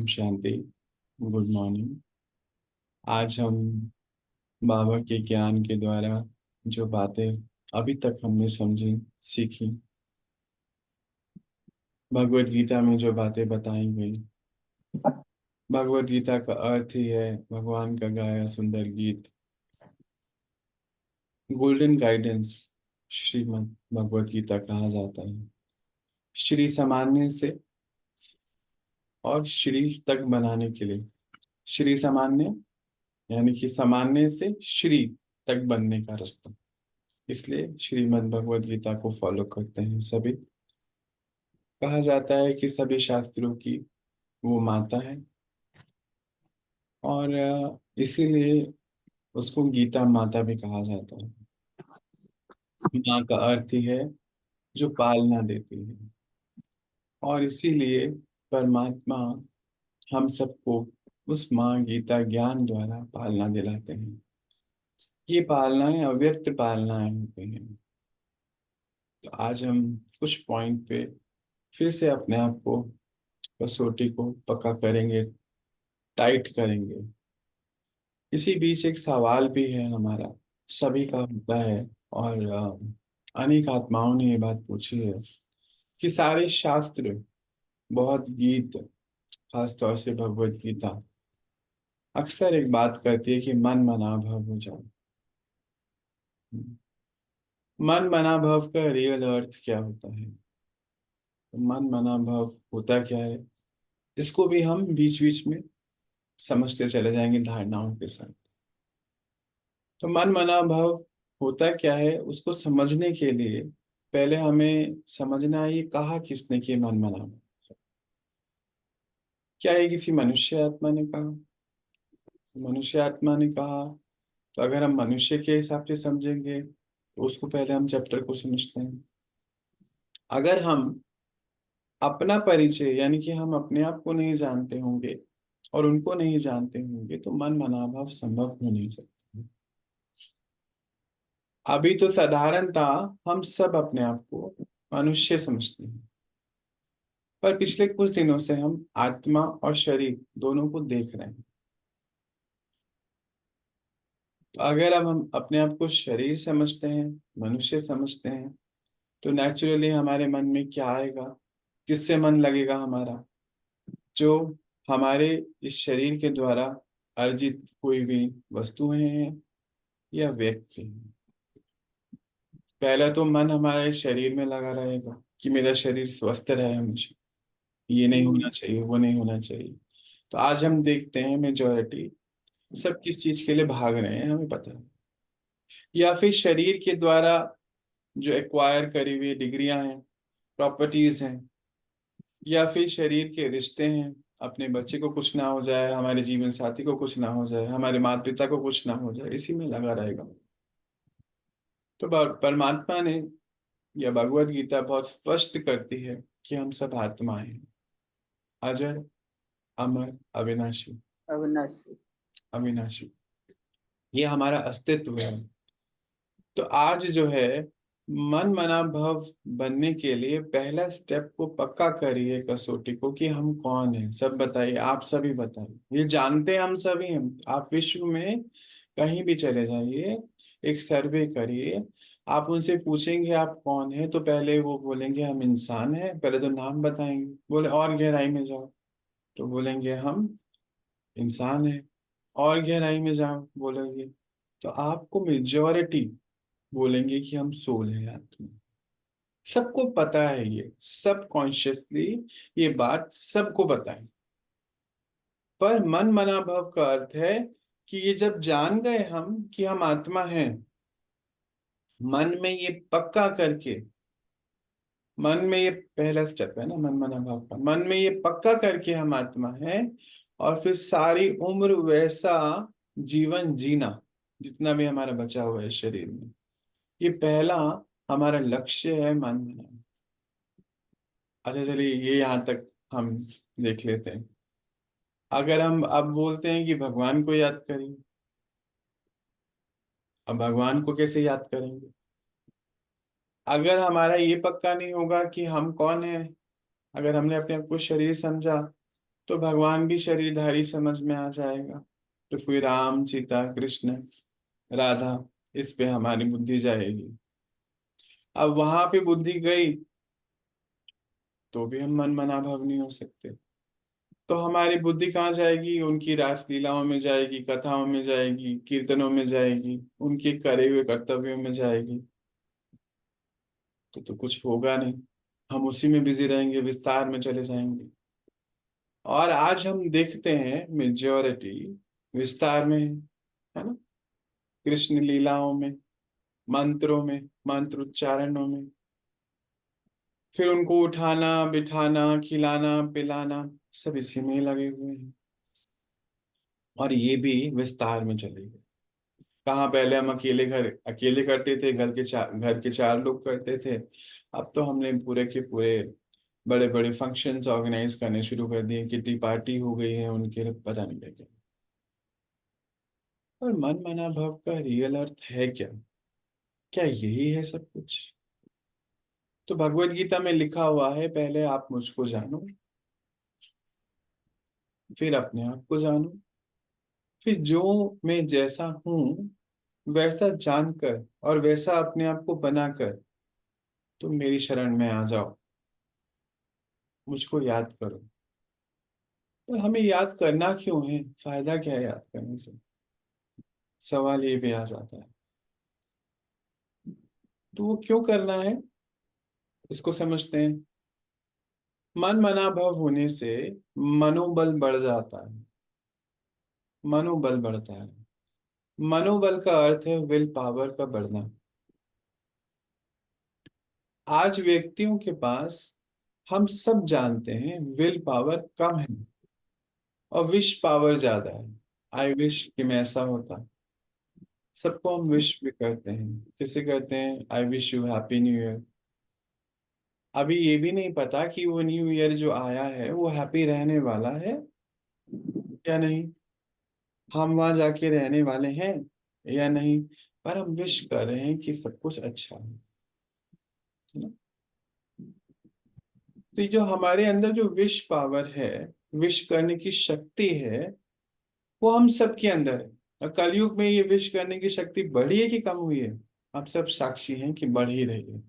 Om Shanti. Good morning. आज हम बाबा के ज्ञान के द्वारा जो बातें अभी तक हमने समझी, सीखी, भगवत गीता में जो बातें बताई गई, भगवत गीता का अर्थ ही है भगवान का गाया सुंदर गीत, गोल्डन गाइडेंस। श्रीमद् भगवत गीता कहा जाता है। श्री सामान्य से और श्री तक बनाने के लिए, श्री सामान्य यानी कि सामान्य से श्री तक बनने का रास्ता। इसलिए श्रीमद् भगवद गीता को फॉलो करते हैं सभी। कहा जाता है कि सभी शास्त्रों की वो माता है और इसीलिए उसको गीता माता भी कहा जाता है। माँ का अर्थ ही है जो पालना देती है, और इसीलिए परमात्मा हम सबको उस माँ गीता ज्ञान द्वारा पालना दिलाते हैं। ये पालनाएं अव्यक्त पालनाएं होती हैं। तो आज हम कुछ पॉइंट पे फिर से अपने आप को, कसौटी को पक्का करेंगे, टाइट करेंगे। इसी बीच एक सवाल भी है हमारा, सभी का होता है, और अनेक आत्माओं ने ये बात पूछी है कि सारे शास्त्र, बहुत गीत, खासतौर से भगवत गीता अक्सर एक बात करती है कि मन मना भव हो जाओ। मन मना भव का रियल अर्थ क्या होता है? तो मन मना भव होता क्या है, इसको भी हम बीच बीच में समझते चले जाएंगे धारणाओं के साथ। तो मन मना भाव होता क्या है, उसको समझने के लिए पहले हमें समझना है ये कहा किसने कि मन मना भाव। क्या ये किसी मनुष्य आत्मा ने कहा? मनुष्य आत्मा ने कहा तो अगर हम मनुष्य के हिसाब से समझेंगे तो उसको पहले हम चैप्टर को समझते हैं। अगर हम अपना परिचय यानी कि हम अपने आप को नहीं जानते होंगे और उनको नहीं जानते होंगे तो मन मना भाव संभव हो नहीं सकता। अभी तो साधारणतः हम सब अपने आप को मनुष्य समझते हैं, पर पिछले कुछ दिनों से हम आत्मा और शरीर दोनों को देख रहे हैं। तो अगर अब हम अपने आप को शरीर समझते हैं, मनुष्य समझते हैं, तो नेचुरली हमारे मन में क्या आएगा, किससे मन लगेगा हमारा? जो हमारे इस शरीर के द्वारा अर्जित कोई भी वस्तुएं हैं या व्यक्ति हैं। पहला तो मन हमारे शरीर में लगा रहेगा कि मेरा शरीर स्वस्थ रहे हमेशा, ये नहीं होना चाहिए, वो नहीं होना चाहिए। तो आज हम देखते हैं मेजोरिटी सब किस चीज के लिए भाग रहे हैं हमें पता है। या फिर शरीर के द्वारा जो एक्वायर करी हुई डिग्रियां हैं, प्रॉपर्टीज हैं, या फिर शरीर के रिश्ते हैं, अपने बच्चे को कुछ ना हो जाए, हमारे जीवन साथी को कुछ ना हो जाए, हमारे माता पिता को कुछ ना हो जाए, इसी में लगा रहेगा। तो परमात्मा ने या भगवत गीता बहुत स्पष्ट करती है कि हम सब आत्माएं हैं, अजर, अमर, अविनाशी। अविनाशी। अविनाशी, ये हमारा अस्तित्व है। तो आज जो है मन मना भव बनने के लिए पहला स्टेप को पक्का करिए, कसौटी को, कि हम कौन है। सब बताइए, आप सभी बताइए। ये जानते हैं हम सभी हैं। आप विश्व में कहीं भी चले जाइए, एक सर्वे करिए, आप उनसे पूछेंगे आप कौन है, तो पहले वो बोलेंगे हम इंसान हैं। पहले तो नाम बताएंगे, बोले और गहराई में जाओ तो बोलेंगे हम इंसान है। और गहराई में जाओ बोलेंगे तो आपको मेजॉरिटी बोलेंगे कि हम सोल है, आत्मा। सबको पता है, ये सब कॉन्शियसली ये बात सबको पता है। पर मन मना भव का अर्थ है कि ये जब जान गए हम कि हम आत्मा हैं, मन में ये पक्का करके, मन में ये पहला स्टेप है ना मन मना भाव का, मन में ये पक्का करके हम आत्मा हैं, और फिर सारी उम्र वैसा जीवन जीना जितना भी हमारा बचा हुआ है शरीर में, ये पहला हमारा लक्ष्य है मन मना। अच्छा चलिए, ये यहाँ तक हम देख लेते हैं। अगर हम अब बोलते हैं कि भगवान को याद करिए, अब भगवान को कैसे याद करेंगे? अगर हमारा ये पक्का नहीं होगा कि हम कौन है, अगर हमने अपने आप को शरीर समझा, तो भगवान भी शरीरधारी समझ में आ जाएगा। तो फिर राम, सीता, कृष्ण, राधा, इस पे हमारी बुद्धि जाएगी। अब वहां पे बुद्धि गई तो भी हम मन मना भाव नहीं हो सकते। तो हमारी बुद्धि कहाँ जाएगी? उनकी रासलीलाओं में जाएगी, कथाओं में जाएगी, कीर्तनों में जाएगी, उनके करे हुए कर्तव्यों में जाएगी। तो कुछ होगा नहीं। हम उसी में बिजी रहेंगे, विस्तार में चले जाएंगे। और आज हम देखते हैं मेजॉरिटी विस्तार में है ना? कृष्ण लीलाओं में, मंत्रों में, मंत्र उच्चारणों में, फिर उनको उठाना, बिठाना, खिलाना, पिलाना, सब इसी में ही लगे हुए हैं। और ये भी विस्तार में चले गए। कहाँ पहले हम अकेले करते थे, घर के चार लोग करते थे। अब तो हमने पूरे के पूरे बड़े बड़े फंक्शंस ऑर्गेनाइज करने शुरू कर दिए, किटी पार्टी हो गई है उनके, पता नहीं क्या। और मन मना भाव का रियल अर्थ है क्या? क्या यही है सब कुछ? तो भगवत गीता में लिखा हुआ है, पहले आप मुझको जानो, फिर अपने आप को जानो, फिर जो मैं जैसा हूं वैसा जानकर और वैसा अपने आप को बनाकर तुम मेरी शरण में आ जाओ, मुझको याद करो। पर हमें याद करना क्यों है? फायदा क्या है याद करने से? सवाल ये भी आ जाता है। तो वो क्यों करना है, इसको समझते हैं। मन मना भाव होने से मनोबल बढ़ जाता है। मनोबल बढ़ता है। मनोबल का अर्थ है विल पावर का बढ़ना। आज व्यक्तियों के पास, हम सब जानते हैं, विल पावर कम है और विश पावर ज्यादा है। आई विश कि मैं ऐसा होता। सबको हम विश भी करते हैं। किसे करते हैं? I wish you happy new year. अभी ये भी नहीं पता कि वो न्यू ईयर जो आया है वो हैप्पी रहने वाला है या नहीं। हम वहां जाके रहने वाले हैं या नहीं। पर हम विश कर रहे हैं कि सब कुछ अच्छा है ना? तो ये जो हमारे अंदर जो विश पावर है, विश करने की शक्ति है, वो हम सबके अंदर है। और कलयुग में ये विश करने की शक्ति बढ़ी है कि कम हुई है? आप सब साक्षी हैं कि बढ़ ही रही है।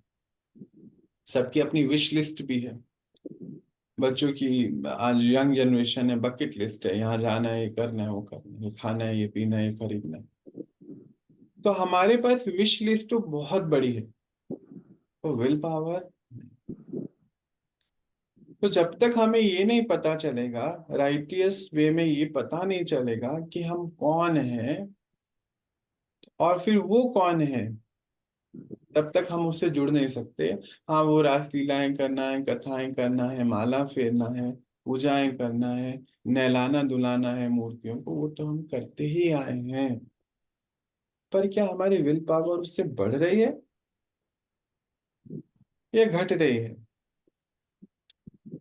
सबकी अपनी विश लिस्ट भी है। बच्चों की, आज यंग जनरेशन है, बकेट लिस्ट है, यहाँ जाना है, ये करना है, वो करना है, ये खाना है, ये पीना है, ये खरीदना है। तो हमारे पास विश लिस्ट तो बहुत बड़ी है। तो विल पावर, तो जब तक हमें ये नहीं पता चलेगा, राइटियस वे में ये पता नहीं चलेगा कि हम कौन हैं और फिर वो कौन है, तब तक हम उससे जुड़ नहीं सकते। हाँ, वो रासलीलाएं करना है, कथाएं करना है, माला फेरना है, पूजाएं करना है, नहलाना धुलाना है मूर्तियों को, वो तो हम करते ही आए हैं। पर क्या हमारी विल पावर उससे बढ़ रही है या घट रही है?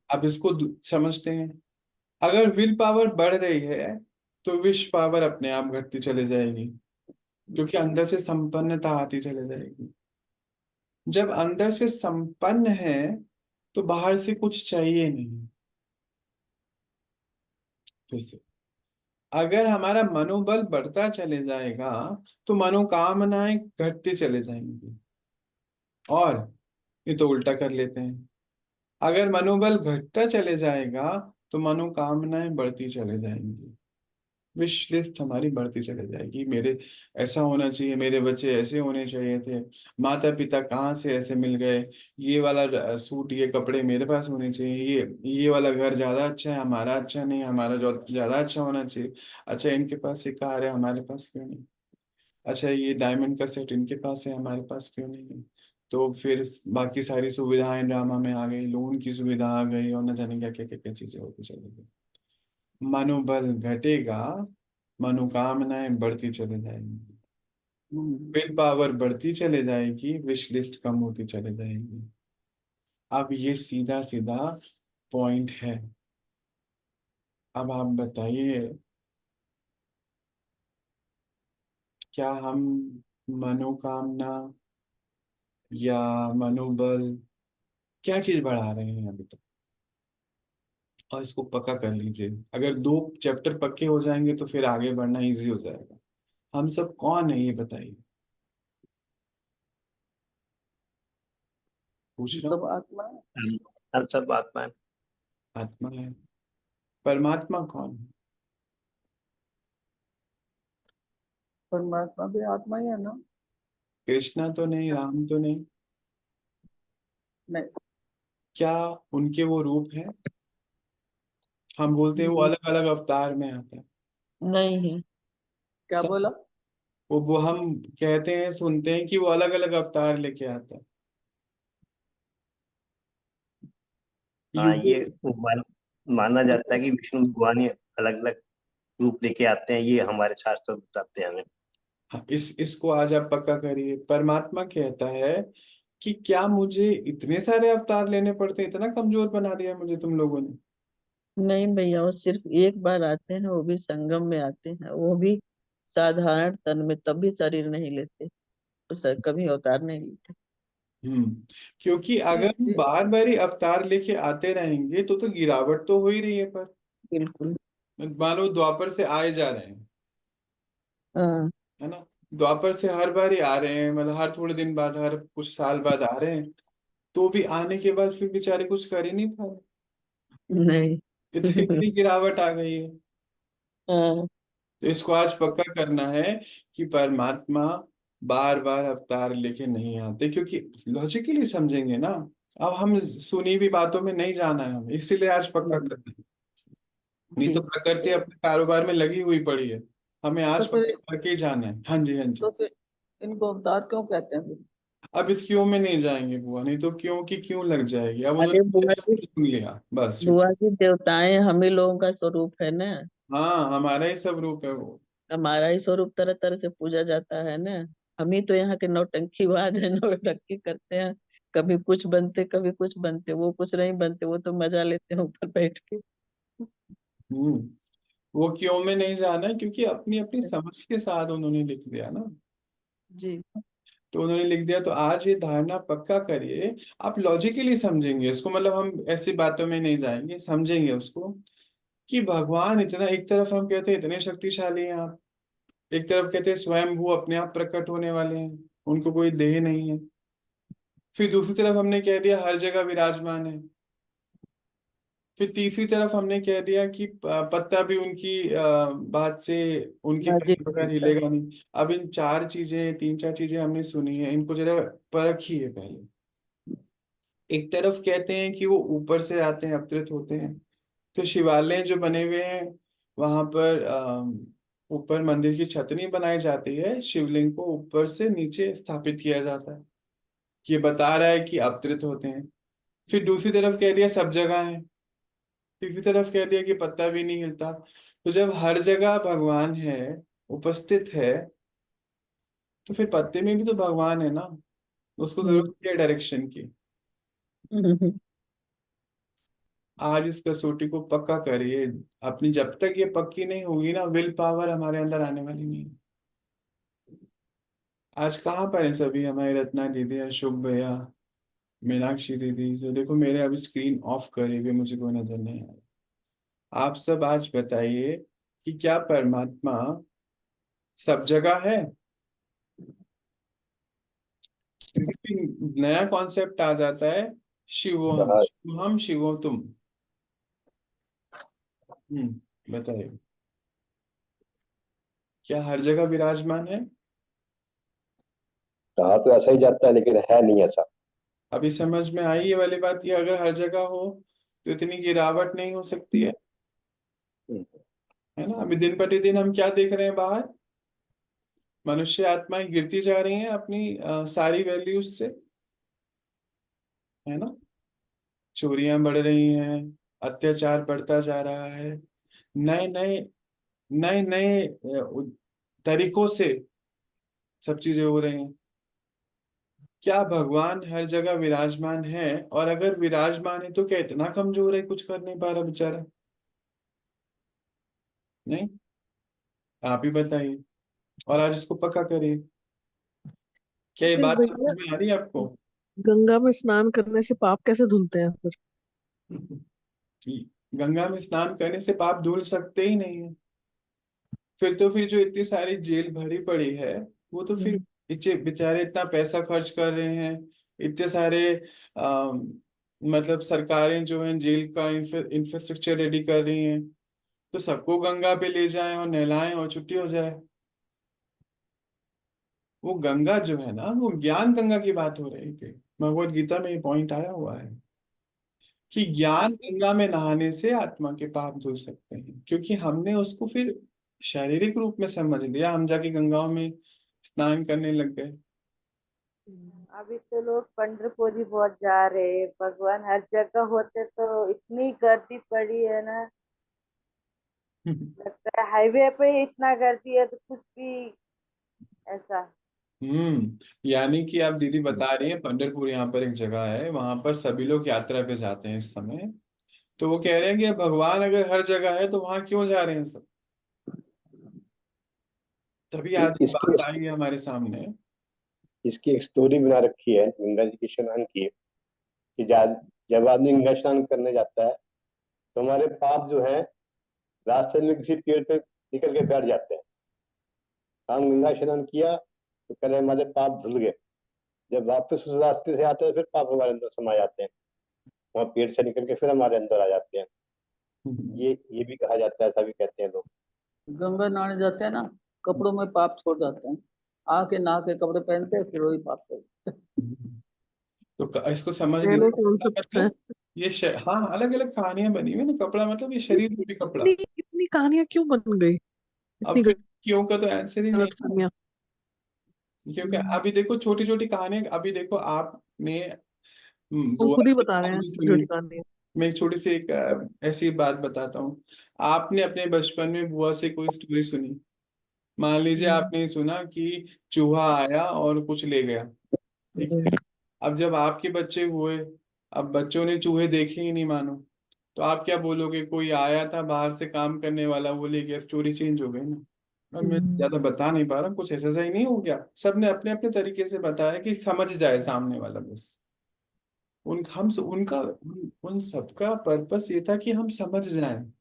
अब इसको समझते हैं। अगर विल पावर बढ़ रही है तो विश पावर अपने आप घटती चली जाएगी, क्योंकि अंदर से संपन्नता आती चली जाएगी। जब अंदर से संपन्न है तो बाहर से कुछ चाहिए नहीं। फिर से, अगर हमारा मनोबल बढ़ता चले जाएगा तो मनोकामनाएं घटती चले जाएंगी। और ये तो उल्टा कर लेते हैं। अगर मनोबल घटता चले जाएगा तो मनोकामनाएं बढ़ती चले जाएंगी। विश लिस्ट हमारी बढ़ती चले जाएगी। मेरे ऐसा होना चाहिए, मेरे बच्चे ऐसे होने चाहिए थे, माता पिता कहाँ से ऐसे मिल गए, ये वाला सूट, ये कपड़े मेरे पास होने चाहिए, ये वाला घर ज्यादा अच्छा है, हमारा अच्छा नहीं, हमारा जो ज्यादा अच्छा होना चाहिए। अच्छा, इनके पास ये कार है, हमारे पास क्यों नहीं? अच्छा, ये डायमंड का सेट इनके पास है, हमारे पास क्यों नहीं है? तो फिर बाकी सारी सुविधाएं ड्रामा में आ गई, लोन की सुविधा आ गई, और न जाने क्या क्या क्या क्या चीजें होती चली गई। मनोबल घटेगा, मनोकामनाएं बढ़ती चली जाएंगी, विल पावर बढ़ती चले जाएगी, विश लिस्ट कम होती चले जाएगी। अब ये सीधा सीधा पॉइंट है। अब आप बताइए, क्या हम मनोकामना या मनोबल, क्या चीज बढ़ा रहे हैं अभी तक? और इसको पक्का कर लीजिए। अगर 2 चैप्टर पक्के हो जाएंगे तो फिर आगे बढ़ना इजी हो जाएगा। हम सब कौन है ये बताइए, पूछ रहा हूँ। सब आत्मा है। हम सब आत्मा है। आत्मा है। परमात्मा कौन है? परमात्मा भी आत्मा ही है ना। कृष्णा तो नहीं, राम तो नहीं। नहीं। क्या उनके वो रूप है? हम बोलते हैं वो नहीं, अलग अलग अवतार में आता है। नहीं है। क्या सब बोला? वो हम कहते हैं, सुनते हैं कि वो अलग अलग अवतार लेके आता है। हाँ, युग। ये माना जाता है कि विष्णु भगवान ही अलग अलग रूप लेके आते हैं, ये हमारे शास्त्र बताते हैं हमें। हाँ, इसको आज आप पक्का करिए। परमात्मा कहता है कि क्या मुझे इतने सारे अवतार लेने पड़ते हैं, इतना कमजोर बना दिया मुझे तुम लोगों ने। नहीं भैया, वो सिर्फ एक बार आते हैं, वो भी संगम में आते हैं, वो भी साधारण तन में, तब भी शरीर नहीं लेते। तो सर कभी अवतार नहीं लेते। हम्म। क्योंकि ये, अगर हम ये, बार बार ही अवतार लेके आते रहेंगे तो गिरावट तो हो ही रही है। पर बिल्कुल। मान लो द्वापर से आए जा रहे हैं, हाँ। है ना। द्वापर से हर बार ही आ रहे हैं, मतलब हर थोड़े दिन बाद, हर कुछ साल बाद आ रहे हैं। तो भी आने के बाद फिर बेचारे कुछ कर ही नहीं पा रहे। नहीं। इतनी गिरावट आ गई है। हाँ। तो इसको आज पक्का करना है कि परमात्मा बार बार अवतार लेके नहीं आते, क्योंकि लॉजिकली समझेंगे ना। अब हम सुनी हुई बातों में नहीं जाना है हमें, इसीलिए आज पक्का नहीं। करना है। नहीं जी। तो प्रकृति अपने कारोबार में लगी हुई पड़ी है। हमें तो आज फिर पक्का करके ही जाना है। हाँ जी, हाँ तो जी। फिर इनको अवतार क्यों कहते हैं फिर? अब इस क्यों में नहीं जाएंगे बुआ, नहीं तो क्यों की क्यों लग जाएगी। अब अरे उन्होंने बुआ जी, सुन लिया, बस बुआ चुप। जी, देवताएं हम ही लोगों का स्वरूप है ना। हाँ, हमारा ही सब रूप है वो। हमारा ही स्वरूप तरह तरह से पूजा जाता है ना। हम ही तो यहाँ के नौटंकीबाज है, नौटंकी करते हैं। कभी कुछ बनते, कभी कुछ बनते, वो कुछ नहीं बनते, वो तो मजा लेते हैं ऊपर बैठ के। हम्म। वो क्यों में नहीं जाना है, क्योंकि अपनी अपनी समझ के साथ उन्होंने लिख दिया ना। जी। तो उन्होंने लिख दिया, तो आज ये धारणा पक्का करिए। आप लॉजिकली समझेंगे इसको, मतलब हम ऐसी बातों में नहीं जाएंगे, समझेंगे उसको। कि भगवान इतना, एक तरफ हम कहते हैं इतने शक्तिशाली हैं आप, एक तरफ कहते हैं स्वयं वो अपने आप प्रकट होने वाले हैं, उनको कोई देह नहीं है। फिर दूसरी तरफ हमने कह दिया हर जगह विराजमान है। फिर तीसरी तरफ हमने कह दिया कि पत्ता भी उनकी बात से, उनके बाजी कहने बगैर चलता है। हिलेगा नहीं। अब इन 4 चीजें, 3 4 चीजें हमने सुनी है, इनको जरा परखिए पहले। एक तरफ कहते हैं कि वो ऊपर से आते हैं, अवतरित होते हैं। तो शिवालय जो बने हुए हैं, वहां पर ऊपर मंदिर की छत नहीं बनाई जाती है, शिवलिंग को ऊपर से नीचे स्थापित किया जाता है। ये बता रहा है कि अवतरित होते हैं। फिर दूसरी तरफ कह दिया सब जगह है। तीसरी तरफ कह दिया कि पत्ता भी नहीं हिलता। तो जब हर जगह भगवान है, उपस्थित है, तो फिर पत्ते में भी तो भगवान है ना। उसको हम्म। जरूरत क्या डायरेक्शन की। आज इस कसौटी को पक्का करिए। अपनी जब तक ये पक्की नहीं होगी ना, विल पावर हमारे अंदर आने वाली नहीं है। आज कहाँ पर है सभी हमारे, रत्ना दीदी, अशोक भैया, मीनाक्षी दीदी। तो देखो मेरे अभी स्क्रीन ऑफ करे हुए, मुझे कोई नजर नहीं आ रहा। आप सब आज बताइए कि क्या परमात्मा सब जगह है? क्योंकि नया कॉन्सेप्ट आ जाता है, हाँ, शिवो हम शिवो तुम। बताइए, क्या हर जगह विराजमान है? कहा तो ऐसा ही जाता है, लेकिन है नहीं ऐसा। अभी समझ में आई ये वाली बात, ये अगर हर जगह हो तो इतनी गिरावट नहीं हो सकती है ना। अभी दिन प्रतिदिन हम क्या देख रहे हैं बाहर, मनुष्य आत्माएं गिरती जा रही हैं अपनी सारी वैल्यूज से, है ना। चोरियां बढ़ रही हैं, अत्याचार बढ़ता जा रहा है, नए नए नए नए तरीकों से सब चीजें हो रही हैं। क्या भगवान हर जगह विराजमान है? और अगर विराजमान है तो क्या इतना कमजोर है, कुछ कर नहीं पा रहा बेचारा? नहीं, आप ही बताइए। और आज इसको पक्का करिए। क्या ये फिर बात भैया, समझ में आ रही है आपको? गंगा में स्नान करने से पाप कैसे धुलते हैं फिर? गंगा में स्नान करने से पाप धुल सकते ही नहीं है। फिर तो फिर जो इतनी सारी जेल भरी पड़ी है, वो तो फिर बेचारे इतना पैसा खर्च कर रहे हैं, इतने सारे आ, मतलब सरकारें जो हैं जेल का इंफ्रास्ट्रक्चर रेडी कर रही हैं, तो सबको गंगा पे ले जाएं और नहलाएं और छुट्टी हो जाए। वो गंगा जो है ना, वो ज्ञान गंगा की बात हो रही थी। भगवत गीता में ये पॉइंट आया हुआ है कि ज्ञान गंगा में नहाने से आत्मा के पाप धुल सकते हैं, क्योंकि हमने उसको फिर शारीरिक रूप में समझ लिया, हम जाके गंगाओं में स्नान करने लग गए। अभी तो लोग पंढरपुर ही बहुत जा रहे हैं, भगवान हर जगह होते तो इतनी गर्दी पड़ी है ना। लगता है हाईवे पे ही इतना गर्दी है तो कुछ भी ऐसा। यानी कि आप दीदी बता रही हैं पंढरपुर यहाँ पर एक जगह है, वहां पर सभी लोग यात्रा पे जाते हैं इस समय। तो वो कह रहे हैं कि भगवान अगर हर जगह है तो वहां क्यों जा रहे हैं सब। तभी आज ये इसकी बात आई है हमारे सामने। इसकी एक स्टोरी बना रखी है गंगा जी के स्नान की, कि जब आदमी गंगा स्नान करने जाता है तो हमारे पाप जो है रास्ते में किसी पेड़ पे निकल के बैठ जाते हैं। हम गंगा स्नान किया तो कह रहे हमारे पाप धुल गए। जब वापस उस रास्ते से आते हैं फिर पाप हमारे अंदर समा जाते हैं, वहाँ पेड़ से निकल के फिर हमारे अंदर आ जाते हैं। ये भी कहा जाता है, ऐसा भी कहते हैं लोग। गंगा नहाने जाते हैं ना, कपड़ों में पाप छोड़ जाते हैं, आके नहा के कपड़े पहनते हैं, फिर वही पाप करते तो इसको समझ हैं। लीजिए, पहले कपड़ा कॉन्सेप्ट है। मतलब ये हाँ, अलग अलग कहानियां बनी हुई है ना। कपड़ा मतलब ये शरीर रूपी कपड़ा। इतनी इतनी कहानियां क्यों बन गई, अब इतनी फिर क्यों का तो आंसर ही नहीं गलत है ना। कहानियां। क्योंकि अभी देखो छोटी छोटी कहानियां, अभी देखो आपने हम बुआ खुद ही से बता रहे हैं कहानी छोटी सुनी। छोटी कहानियां। मैं एक छोटी सी एक ऐसी बात बताता हूँ। आपने अपने बचपन में बुआ से कोई स्टोरी सुनी। मान लीजिए हम्म, आपने ये सुना कि चूहा आया और कुछ ले गया, ठीक है। अब जब आपके बच्चे हुए, अब बच्चों ने चूहे देखे ही नहीं मानो, तो आप क्या बोलोगे, कोई आया था बाहर से काम करने वाला, वो ले गया, स्टोरी चेंज हो गई ना। अब मैं हम्म, ज्यादा बता नहीं पा रहा, कुछ ऐसा ही नहीं हो गया, सबने अपने अपने तरीके से बताया कि समझ जाए सामने वाला बस। उन सबका पर्पस ये था कि हम समझ जाएं,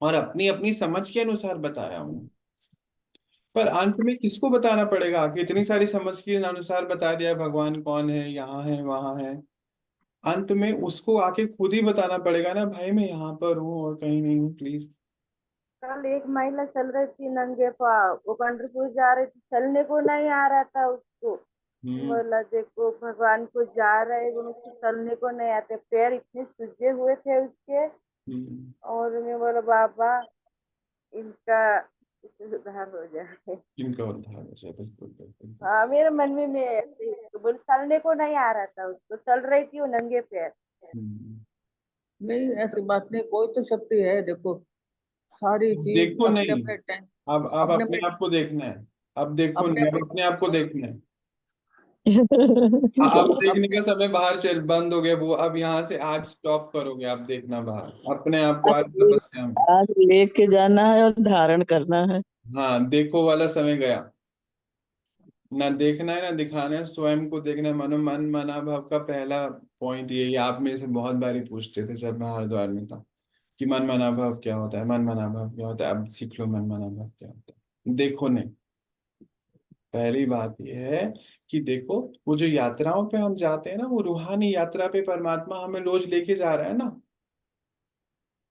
और अपनी अपनी समझ के अनुसार बताया उन्हें। पर अंत में किसको बताना पड़ेगा कि इतनी सारी समझ के अनुसार बता दिया भगवान कौन है, यहाँ है वहां है। अंत में उसको आके खुद ही बताना पड़ेगा ना, भाई मैं यहाँ पर हूँ और कहीं नहीं हूँ, प्लीज। कल एक महिला चल रही थी नंगे पाँव, वो पंढरपुर जा रही थी, चलने को नहीं आ रहा था उसको। हम्म। बोला देखो भगवान को जा रहे वो उसको चलने को नहीं आते, पैर इतने सूजे हुए थे उसके। हम्म। और मैं बोला बाबा इनका सुधार हो जाए। इनका उद्धार हो जाए, बिल्कुल बिल्कुल। हाँ मेरे मन में मैं ऐसे ही तो बोल, चलने को नहीं आ रहा था उसको, चल रही थी वो नंगे पैर। हम्म। नहीं, ऐसी बात नहीं, कोई तो शक्ति है, देखो सारी चीज देखो अपने नहीं, अपने टाइम, अब अपने अपने अपने आप को देखना है। अब देखो अपने नहीं, अब अपने अपने आप को देखना है। अब देखने का अपने समय बाहर चल बंद हो गया, वो अब यहाँ से आज स्टॉप करोगे आप देखना बाहर अपने आप को, आज आज तपस्या में। आज लेके जाना है और धारण करना है। हाँ, देखो वाला समय गया। ना देखना है ना दिखाना है, स्वयं को देखना है। मन मना भाव का पहला पॉइंट यही, आप में से बहुत बारी पूछते थे जब मैं हरिद्वार में था कि मन मना भाव क्या होता है, मन मना भाव क्या होता है। अब सीख लो मन मना भाव क्या होता है, देखो नहीं। पहली बात यह है कि देखो, वो जो यात्राओं पे हम जाते हैं ना, वो रूहानी यात्रा पे परमात्मा हमें रोज लेके जा रहा है ना।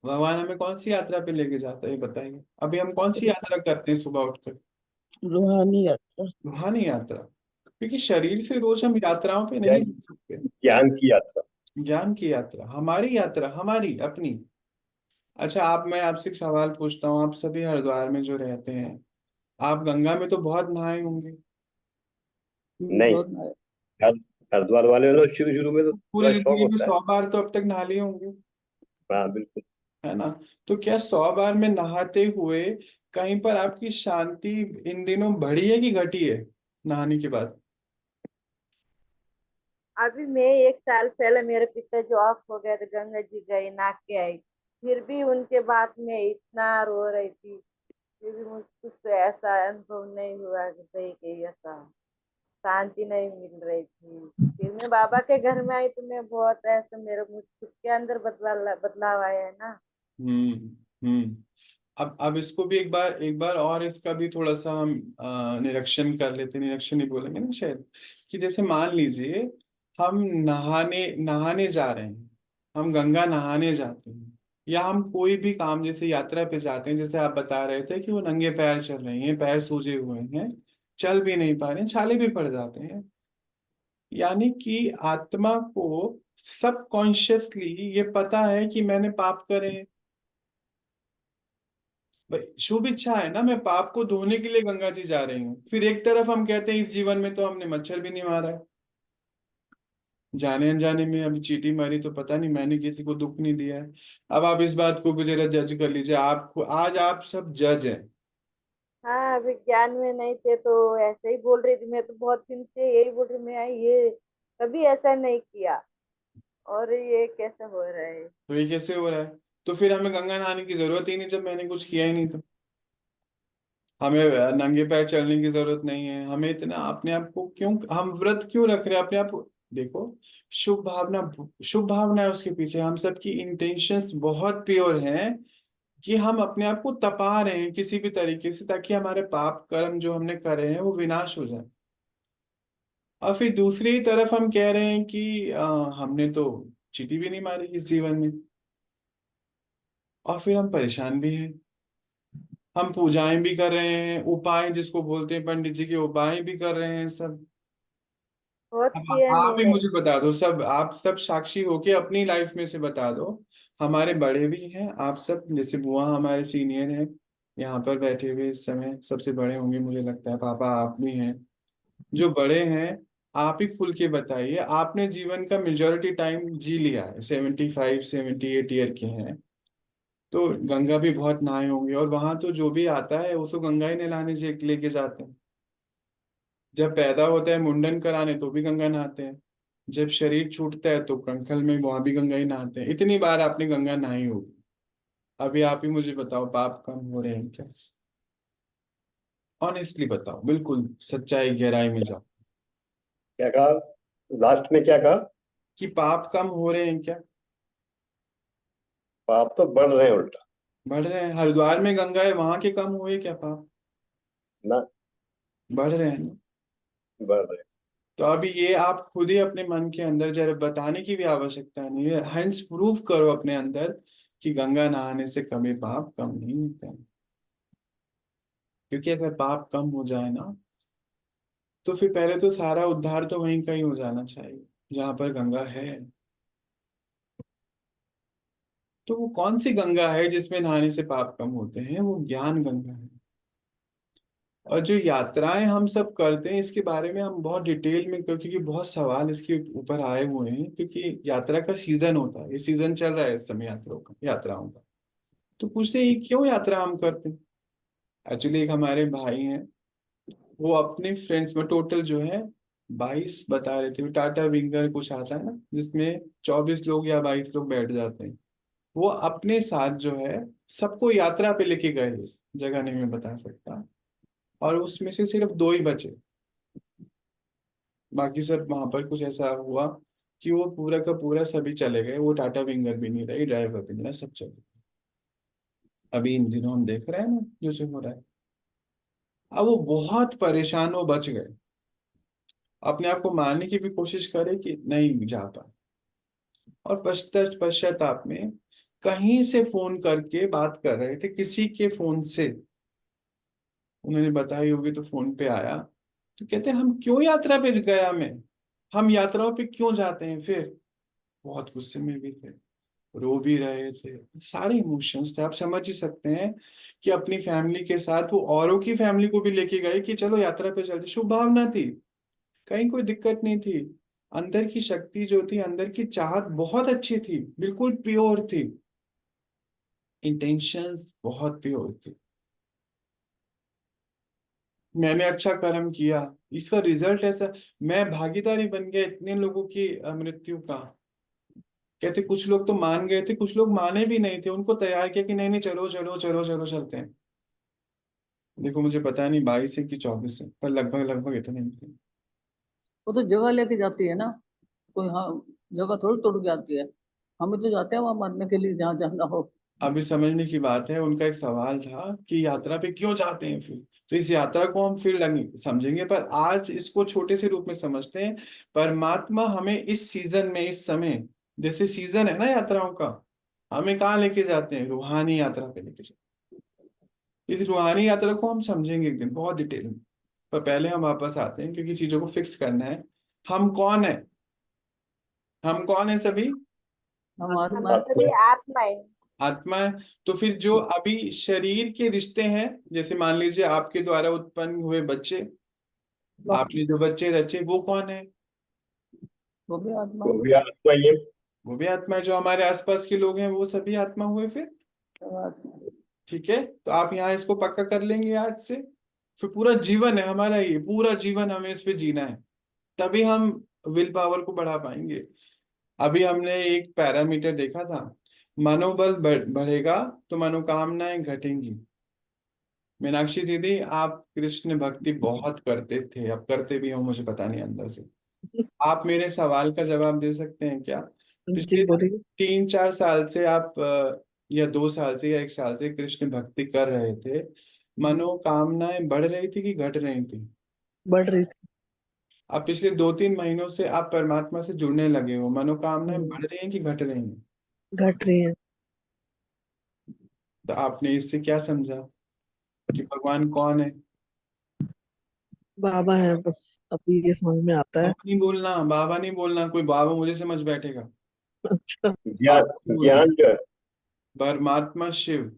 भगवान हमें कौन सी यात्रा पे लेके जाता है ये बताइए। अभी हम कौन सी यात्रा करते हैं सुबह उठकर? रूहानी यात्रा। रूहानी यात्रा। क्योंकि शरीर से रोज हम यात्राओं पे या नहीं जा सकते। ज्ञान की यात्रा। ज्ञान की यात्रा, हमारी यात्रा, हमारी अपनी। अच्छा, मैं आपसे एक सवाल पूछता हूँ, आप सभी हरिद्वार में जो रहते हैं, आप गंगा में तो बहुत नहाए होंगे। नहीं, बहुत नया। हर हरिद्वार वाले लोग शुरू शुरू में तो पूरी थोड़ा शौक जिंदगी में होता है। 100 बार तो अब तक नहा लिए होंगे, हाँ बिल्कुल। है ना। तो क्या 100 बार में नहाते हुए कहीं पर आपकी शांति इन दिनों बढ़ी है कि घटी है नहाने के बाद? अभी मैं एक साल पहले मेरे पिताजी ऑफ हो गए थे, गंगा जी गई नहा के आई, फिर भी उनके बाद में इतना रो रही थी। फिर भी मुझे कुछ तो ऐसा अनुभव नहीं हुआ कि सही कि ऐसा। शांति नहीं मिल रही थी। फिर मैं बाबा के घर में आई तो मैं बहुत ऐसा मेरे मुझ खुद के अंदर बदलाव आया है ना। हम्म। अब इसको भी एक बार और इसका भी थोड़ा सा हम निरीक्षण कर लेते हैं, निरीक्षण नहीं बोलेंगे ना शायद, कि जैसे मान लीजिए हम नहाने नहाने जा रहे हैं, हम गंगा नहाने जाते हैं, या हम कोई भी काम जैसे यात्रा पे जाते हैं, जैसे आप बता रहे थे कि वो नंगे पैर चल रहे हैं, पैर सूजे हुए हैं, चल भी नहीं पा रहे हैं, छाले भी पड़ जाते हैं, यानी कि आत्मा को सबकॉन्शियसली ये पता है कि मैंने पाप करे हैं। भाई शुभ इच्छा है ना, मैं पाप को धोने के लिए गंगा जी जा रही हूँ, फिर एक तरफ हम कहते हैं इस जीवन में तो हमने मच्छर भी नहीं मारा है, जाने अनजाने में अभी चींटी मारी तो पता नहीं, मैंने किसी को दुख नहीं दिया है। अब आप इस बात को भी जरा जज कर लीजिए, आपको आज आप सब जज हैं। हाँ, अभी ज्ञान में नहीं थे तो ऐसे ही बोल रही थी। मैं तो बहुत दिन से यही बोल रही, मैं ये कभी ऐसा नहीं किया और ये कैसे हो रहा है। तो ये कैसे हो रहा है? तो फिर हमें गंगा नहाने की जरूरत ही नहीं, जब मैंने कुछ किया ही नहीं तो। हमें नंगे पैर चलने की जरूरत नहीं है, हमें इतना अपने आप को क्यों, हम व्रत क्यों रख रहे हैं अपने आप को? देखो, शुभ भावना, शुभ भावना है उसके पीछे, हम सबकी इंटेंशंस बहुत प्योर हैं कि हम अपने आप को तपा रहे हैं किसी भी तरीके से, ताकि हमारे पाप कर्म जो हमने करे हैं वो विनाश हो जाए। और फिर दूसरी तरफ हम कह रहे हैं कि हमने तो चींटी भी नहीं मारी इस जीवन में, और फिर हम परेशान भी हैं, हम पूजाएं भी कर रहे हैं, उपाय जिसको बोलते हैं पंडित जी के उपाय भी कर रहे हैं सब। बहुत अब किया आप ही मैंने। मुझे बता दो, सब आप सब साक्षी होके अपनी लाइफ में से बता दो। हमारे बड़े भी हैं आप सब, जैसे बुआ हमारे सीनियर हैं, यहाँ पर बैठे हुए इस समय सबसे बड़े होंगे मुझे लगता है, पापा आप भी हैं, जो बड़े हैं, आप ही खुल के बताइए, आपने जीवन का मेजोरिटी टाइम जी लिया है, 75-78 ईयर के हैं, तो गंगा भी बहुत नहाए होंगे, और वहां तो जो भी आता है वो तो गंगा ही नहलाने लेके जाते हैं। जब पैदा होता है मुंडन कराने तो भी गंगा नहाते हैं, जब शरीर छूटता है तो कंखल में वहां भी गंगा ही नहाते हैं। इतनी बार आपने गंगा नहाई होगी, अभी आप ही मुझे बताओ पाप कम हो रहे हैं क्या? ऑनेस्टली बताओ, बिल्कुल सच्चाई गहराई में जाओ, क्या कहा? लास्ट में क्या कहा? कि पाप कम हो रहे हैं क्या? पाप तो बढ़ रहे हैं उल्टा। बढ़ रहे हैं, हरिद्वार में गंगा है, वहां के कम हुए क्या पाप? ना, बढ़ रहे हैं ना? बढ़ रहे तो अभी ये आप खुद ही अपने मन के अंदर, जरा बताने की भी आवश्यकता नहीं है, हैंड्स प्रूफ करो अपने अंदर कि गंगा नहाने से कभी पाप कम नहीं होते हैं। क्योंकि अगर पाप कम हो जाए ना, तो फिर पहले तो सारा उद्धार तो वहीं का ही हो जाना चाहिए जहां पर गंगा है। तो वो कौन सी गंगा है जिसमें नहाने से पाप कम होते हैं? वो ज्ञान गंगा है। और जो यात्राएं हम सब करते हैं इसके बारे में हम बहुत डिटेल में, क्योंकि बहुत सवाल इसके ऊपर आए हुए हैं, क्योंकि यात्रा का सीजन होता है, ये सीजन चल रहा है इस समय यात्राओं का। तो पूछते हैं ये क्यों यात्रा हम करते हैं? एक्चुअली एक हमारे भाई हैं, वो अपने फ्रेंड्स में टोटल जो है 22 बता रहे थे, टाटा विंगर कुछ आता है ना जिसमें 24 लोग या 22 लोग बैठ जाते हैं, वो अपने साथ जो है सबको यात्रा पे लेके गए, जगह नहीं मैं बता सकता, और उसमें से सिर्फ 2 ही बचे, बाकी सब वहां पर कुछ ऐसा हुआ कि वो पूरा का पूरा सभी चले गए, वो टाटा विंगर भी नहीं रही, ड्राइवर भी नहीं रहा, सब चले गए। अभी इन दिनों हम देख रहे हैं ना जो जो हो रहा है। अब वो बहुत परेशान, वो बच गए, अपने आप को मारने की भी कोशिश करे कि नहीं जा पाए, और पश्चाताप में कहीं से फोन करके बात कर रहे थे, किसी के फोन से उन्होंने बताई होगी तो फोन पे आया, तो कहते हैं हम क्यों यात्रा पे गया, मैं हम यात्राओं पे क्यों जाते हैं फिर? बहुत गुस्से में भी थे, रो भी रहे थे, सारे इमोशंस थे, आप समझ ही सकते हैं कि अपनी फैमिली के साथ वो औरों की फैमिली को भी लेके गए कि चलो यात्रा पे चलते, शुभ भावना थी, कहीं कोई दिक्कत नहीं थी, अंदर की शक्ति जो थी, अंदर की चाहत बहुत अच्छी थी, बिल्कुल प्योर थी, इंटेंशंस बहुत प्योर थी, मैंने अच्छा कर्म किया, इसका रिजल्ट ऐसा, मैं भागीदारी बन गया इतने लोगों की मृत्यु का। कहते कुछ लोग तो मान गए थे, कुछ लोग माने भी नहीं थे, उनको तैयार किया कि नहीं नहीं चलो चलो चलो चलो चलते हैं। देखो मुझे पता नहीं 22 है कि 24 है, पर लगभग लगभग इतने ही थे। वो तो जगह लेके जाती है ना, कोई हाँ जगह थोड़ी तोड़ के आती है। हमें तो जाते हैं वहां मरने के लिए, जहाँ जाना हो। अभी समझने की बात है, उनका एक सवाल था कि यात्रा पे क्यों जाते हैं फिर। तो इस यात्रा को हम फिर लगे समझेंगे, पर आज इसको छोटे से रूप में समझते हैं। परमात्मा हमें इस सीजन में, इस समय, जैसे सीजन है ना यात्राओं का, हमें कहाँ लेके जाते हैं, रूहानी यात्रा पे लेके जाते हैं। इस रूहानी यात्रा को हम समझेंगे एक दिन बहुत डिटेल में। पर पहले हम वापस आते हैं, क्योंकि चीजों को फिक्स करना है। हम कौन है? हम कौन है सभी? हमारी हम माँ सभी आत्माएं। आत्मा है। तो फिर जो अभी शरीर के रिश्ते हैं, जैसे मान लीजिए आपके द्वारा उत्पन्न हुए बच्चे, आपने जो बच्चे रचे, वो कौन है? वो भी आत्मा वो है। भी आत्मा ही है। वो भी आत्मा है। जो हमारे आसपास के लोग हैं वो सभी आत्मा हुए फिर। सब आत्मा है। ठीक है, तो आप यहाँ इसको पक्का कर लेंगे आज से। फिर पूरा जीवन है हमारा, ये पूरा जीवन हमें इस पे जीना है, तभी हम विल पावर को बढ़ा पाएंगे। अभी हमने एक पैरामीटर देखा था, मनोबल बढ़ेगा तो मनोकामनाएं घटेंगी। मीनाक्षी दीदी, आप कृष्ण भक्ति बहुत करते थे, अब करते भी हो मुझे पता नहीं अंदर से। आप मेरे सवाल का जवाब दे सकते हैं क्या? जी पिछले बोलिए। 3-4 साल से आप या 2 साल से या 1 साल से कृष्ण भक्ति कर रहे थे, मनोकामनाएं बढ़ रही थी कि घट रही थी? बढ़ रही थी। अब पिछले 2-3 महीनों से आप परमात्मा से जुड़ने लगे हो, मनोकामनाएं हम्म, बढ़ रही हैं कि घट रही हैं? घट रही है। तो आपने इससे क्या समझा कि भगवान कौन है? बाबा है, बस अभी ये समझ में आता है। बाबा नहीं बोलना, बाबा नहीं बोलना, कोई बाबा मुझे समझ बैठेगा। अच्छा। ज्ञान, बाबा नहीं बोलना, ज्ञान जो है। परमात्मा शिव।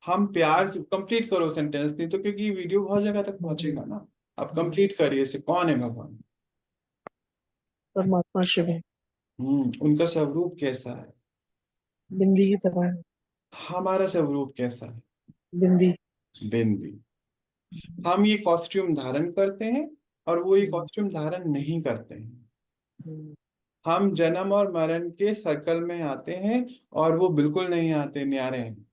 हम प्यार से कंप्लीट करो सेंटेंस, नहीं तो क्योंकि वीडियो बहुत जगह तक पहुंचेगा ना। आप कंप्लीट करिए इसे, कौन है भगवान? परमात्मा शिव है। उनका स्वरूप कैसा है? बिंदी की तरह है। हमारा स्वरूप कैसा है? बिंदी। बिंदी। हम ये कॉस्ट्यूम धारण करते हैं और वो ये हम्म, कॉस्ट्यूम धारण नहीं करते हैं। हम्म, हम जन्म और मरण के सर्कल में आते हैं और वो बिल्कुल नहीं आते, न्यारे हैं।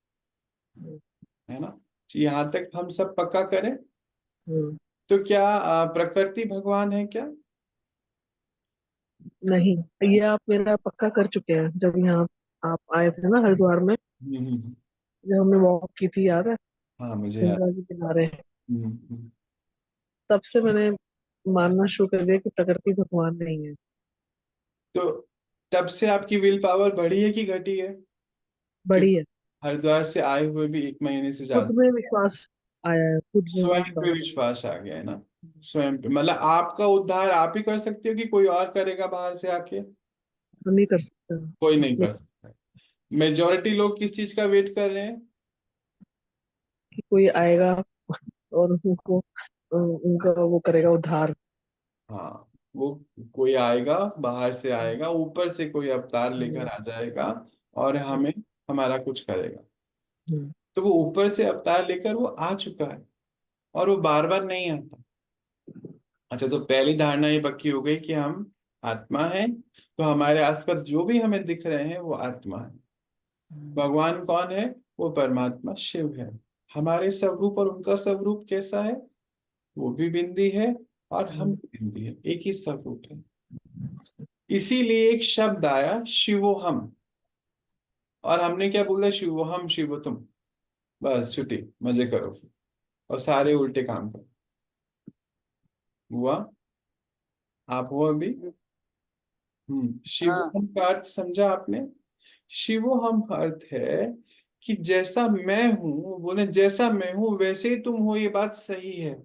है ना? यहाँ तक हम सब पक्का करें। हम्म। तो क्या प्रकृति भगवान है क्या? नहीं, ये आप मेरा पक्का कर चुके हैं जब यहाँ आप आए थे ना हरिद्वार में, हम्म। जब हमने वॉक की थी, याद है? हाँ मुझे याद। गंगा के किनारे। हम्म, हम्म। तब से मैंने मानना शुरू कर दिया कि प्रकृति भगवान नहीं है। तो तब से आपकी विल पावर बढ़ी है कि घटी है? बड़ी क्योंकि है। हरिद्वार से आए हुए भी 1 महीने से खुद ज्यादा। में विश्वास आया है, खुद में स्वयं विश्वास। पे विश्वास आ गया है ना? स्वयं पे, मतलब आपका उद्धार आप ही कर सकते हो कि कोई और करेगा बाहर से आके? हम ही कर सकते कोई हैं नहीं ये, कर सकता। मेजोरिटी लोग किस चीज का वेट कर रहे हैं? कि कोई आएगा और उनको उनका वो करेगा उद्धार। हाँ, वो कोई आएगा, बाहर से आएगा, ऊपर से कोई अवतार लेकर हम्म, आ जाएगा और हमें, हमारा कुछ करेगा। हम्म, तो वो ऊपर से अवतार लेकर वो आ चुका है और वो बार बार नहीं आता। अच्छा, तो पहली धारणा ये पक्की हो गई कि हम आत्मा है। तो हमारे आसपास जो भी हमें दिख रहे हैं वो आत्मा है। भगवान कौन है? वो परमात्मा शिव है। हमारे स्वरूप और उनका स्वरूप कैसा है? वो भी बिंदी है और हम हम्म, भी बिंदी है, एक ही स्वरूप है। इसीलिए एक शब्द आया शिवोहम, और हमने क्या बोला? शिवोहम शिव तुम। बस छुट्टी, मजे करो फिर, और सारे उल्टे काम करो। हुआ? आप हो अभी? हाँ। शिवोहम का अर्थ समझा आपने? शिवोहम का अर्थ है कि जैसा मैं हूं, बोले जैसा मैं हूं वैसे ही तुम हो, ये बात सही है।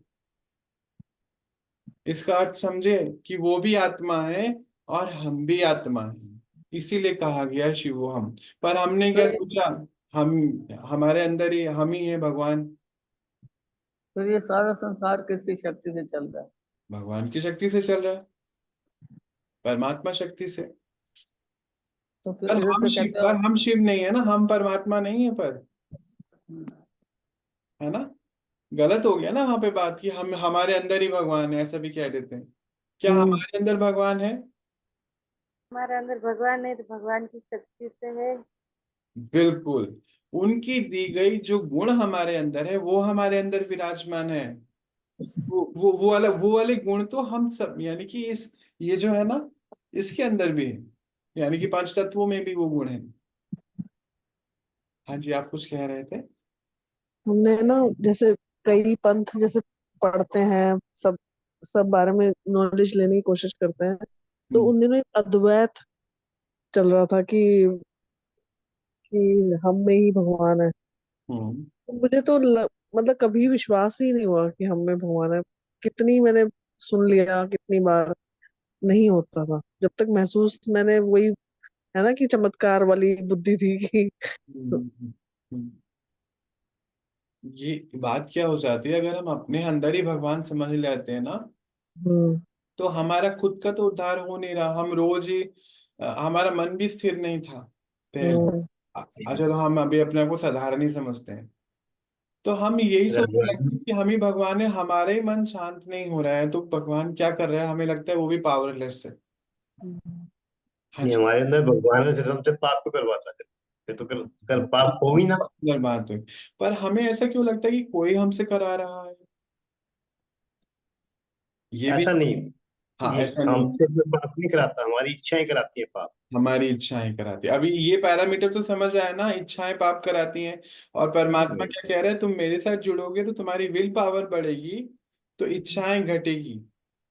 इसका अर्थ समझे कि वो भी आत्मा है और हम भी आत्मा हैं, इसीलिए कहा गया शिवोहम। पर हमने तो क्या ये सोचा? हम, हमारे अंदर ही हम ही है भगवान। तो ये सारा संसार किसकी शक्ति से चल रहा है? भगवान की शक्ति से चल रहा है, परमात्मा शक्ति से। तो फिर इधर से कहते पर हो। हम शिव नहीं है ना, हम परमात्मा नहीं है पर, है ना? गलत हो गया ना वहां पे बात, कि हम हमारे अंदर ही भगवान है, ऐसा भी कह देते हैं। क्या हम्म, हमारे अंदर भगवान है? हमारे अंदर भगवान है तो भगवान की शक्ति से है। बिल्कुल। उनकी दी गई जो गुण हमारे अंदर है वो हमारे अंदर विराजमान है। वो वाले गुण तो हम सब, यानी कि इस, ये जो है ना, इसके अंदर भी है, यानी कि पांच तत्वों में भी वो गुण है। हाँ जी, आप कुछ कह रहे थे। हमने ना जैसे कई पंथ जैसे पढ़ते हैं, सब सब बारे में नॉलेज लेने की कोशिश करते हैं। तो हम्म। उन दिनों एक अद्वैत चल रहा था कि हम में ही भगवान है। हम्म। तो मुझे तो मतलब कभी विश्वास ही नहीं हुआ कि हम में भगवान है। कितनी मैंने सुन लिया, कितनी बार नहीं होता था, जब तक महसूस मैंने वही, है ना, कि चमत्कार वाली बुद्धि थी कि हम्म। हम्म। ये बात क्या हो जाती है, अगर हम अपने अंदर ही भगवान समझ लेते हैं ना, हम्म। तो हमारा खुद का तो उद्धार हो नहीं रहा। हम रोज ही हमारा मन भी स्थिर नहीं था पहले। हम्म। अगर हम अभी अपने आप को साधारण ही समझते हैं, तो हम यही सोचने लगते हैं कि हम ही भगवान है, हमारा ही मन शांत नहीं हो रहा है, तो भगवान क्या कर रहा है, हमें लगता है वो भी पावरलेस है। हाँ ये जी। हमारे अंदर भगवान है जो हमसे पाप को करवाता है, फिर तो कल पाप हो ही ना। सुंदर बात है। पर हमें ऐसा क्यों लगता है कि कोई हमसे करा रहा है, ये भी। ऐसा नहीं, हाँ, ये ऐसा नहीं। हमसे कोई पाप नहीं कराता, हमारी इच्छाएं कराती है पाप। हमारी इच्छाएं कराती है। अभी ये पैरामीटर तो समझ आया ना, इच्छाएं पाप कराती हैं। और परमात्मा हम्म। क्या कह रहे हैं, तुम मेरे साथ जुड़ोगे तो तुम्हारी विल पावर बढ़ेगी, तो इच्छाएं घटेगी।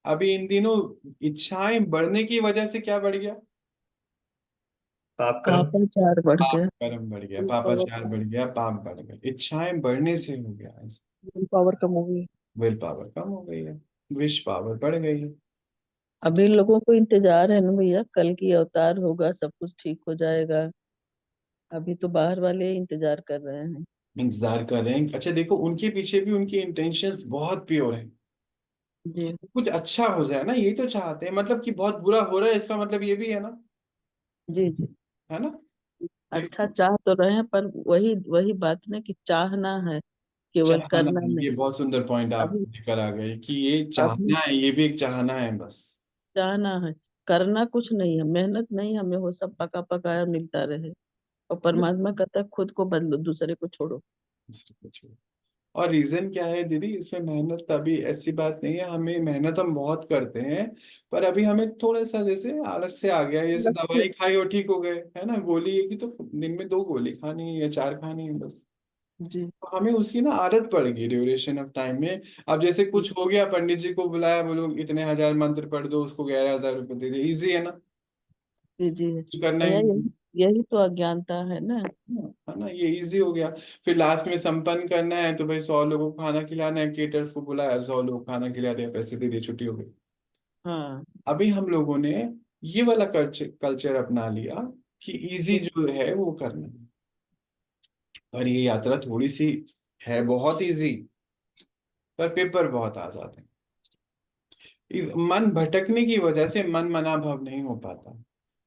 अभी इन दिनों इच्छाएं बढ़ने की वजह से क्या बढ़ गया, पाप कर्म। पापाचार बढ़ पाप गया। कर्म बढ़ गया, विल पावर पापाचार बढ़ गया, पाप बढ़ गया, इच्छाएं बढ़ने से हो गया ऐसा। विल पावर कम हो गई। विल पावर कम हो गई है, विश पावर बढ़ गई है। अभी लोगों को इंतजार है ना भैया, कल की अवतार होगा, सब कुछ ठीक हो जाएगा। अभी तो बाहर वाले इंतजार कर रहे हैं। इंतजार कर रहे हैं। अच्छा देखो, उनके पीछे भी उनकी इंटेंशंस बहुत प्योर है। जी। कुछ अच्छा हो जाए ना, यही तो चाहते हैं। मतलब कि बहुत बुरा हो रहा है, इसका मतलब ये भी है ना, जी जी। है ना। अच्छा तो चाह तो रहे हैं, पर वही वही बात ना कि चाहना है, केवल चाहना करना है, नहीं। ये बहुत सुंदर पॉइंट आप अभी लेकर आ गए कि ये अभी चाहना है, ये भी एक चाहना है बस। चाहना है, करना कुछ नहीं है, मेहनत नहीं हमें, वो सब पका पकाया मिलता रहे। और परमात्मा कहता है खुद को बदलो, दूसरे को छोड़ो। और रीजन क्या है दीदी इसमें, मेहनत अभी ऐसी बात नहीं है, हमें मेहनत हम बहुत करते हैं, पर अभी हमें थोड़ा सा जैसे आलस से आ गया है। जैसे लक्ष्य। दवाई खाई और ठीक हो गए, है ना, गोली एक ही तो दिन में दो गोली खानी है या चार खानी है बस। जी तो हमें उसकी ना आदत पड़ गई ड्यूरेशन ऑफ टाइम में। अब जैसे कुछ हो गया, पंडित जी को बुलाया, बोलो इतने हजार मंत्र पढ़ दो, उसको 11,000 रुपये दे दे, इजी है ना, जी जी। कुछ करना ही भैया नहीं। यही तो अज्ञानता है ना। है ना, ये इजी हो गया। फिर लास्ट में संपन्न करना है तो भाई 100 लोगों को खाना खिलाना है, केटर्स को बुलाया, 100 लोग खाना खिला दिया, पैसे दे दिए, छुट्टी हो गई। हाँ अभी हम लोगों ने ये वाला कल्चर कल्चर अपना लिया कि इजी जी जो है वो करना है। और ये यात्रा थोड़ी सी है, बहुत इजी, पर पेपर बहुत आ जाते हैं। मन भटकने की वजह से मन मना भाव नहीं हो पाता।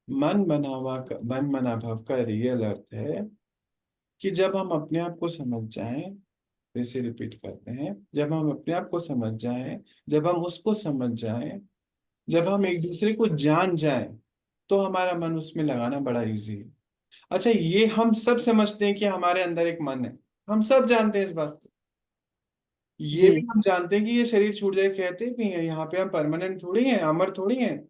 मन मना भाव का रियल अर्थ है कि जब हम अपने आप को समझ जाएं, फिर से रिपीट करते हैं, जब हम अपने आप को समझ जाएं, जब हम उसको समझ जाएं, जब हम एक दूसरे को जान जाएं, तो हमारा मन उसमें लगाना बड़ा इजी है। अच्छा, ये हम सब समझते हैं कि हमारे अंदर एक मन है, हम सब जानते हैं इस बात को। ये भी जी। हम जानते हैं कि ये शरीर छूट जाए, कहते भी हैं, यहाँ पे हम परमानेंट थोड़ी हैं, अमर थोड़ी हैं,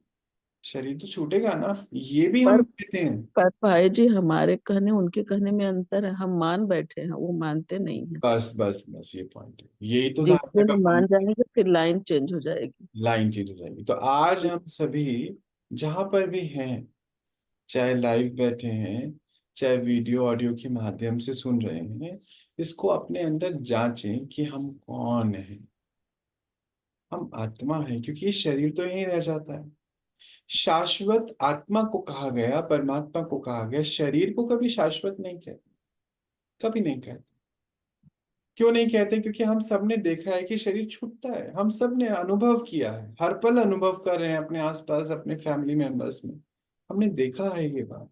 शरीर तो छूटेगा ना, ये भी पर हम कहते हैं। पर भाई जी, हमारे कहने उनके कहने में अंतर है, हम मान बैठे हैं, वो मानते नहीं है। बस बस बस, ये पॉइंट है, यही तो जिस धारणा दिन का मान पॉइंट। जाएंगे फिर लाइन चेंज हो जाएगी। लाइन चेंज हो जाएगी। तो आज हम सभी जहां पर भी हैं, चाहे लाइव बैठे हैं, चाहे वीडियो ऑडियो के माध्यम से सुन रहे हैं, इसको अपने अंदर जांचें कि हम कौन हैं। हम आत्मा हैं, क्योंकि ये शरीर तो यहीं रह जाता है। शाश्वत आत्मा को कहा गया, परमात्मा को कहा गया, शरीर को कभी शाश्वत नहीं कहते, कभी नहीं कहते। क्यों नहीं कहते, क्योंकि हम सब ने देखा है कि शरीर छूटता है, हम सब ने अनुभव किया है, हर पल अनुभव कर रहे हैं अपने आसपास, अपने फैमिली मेंबर्स में, हमने देखा है ये बात।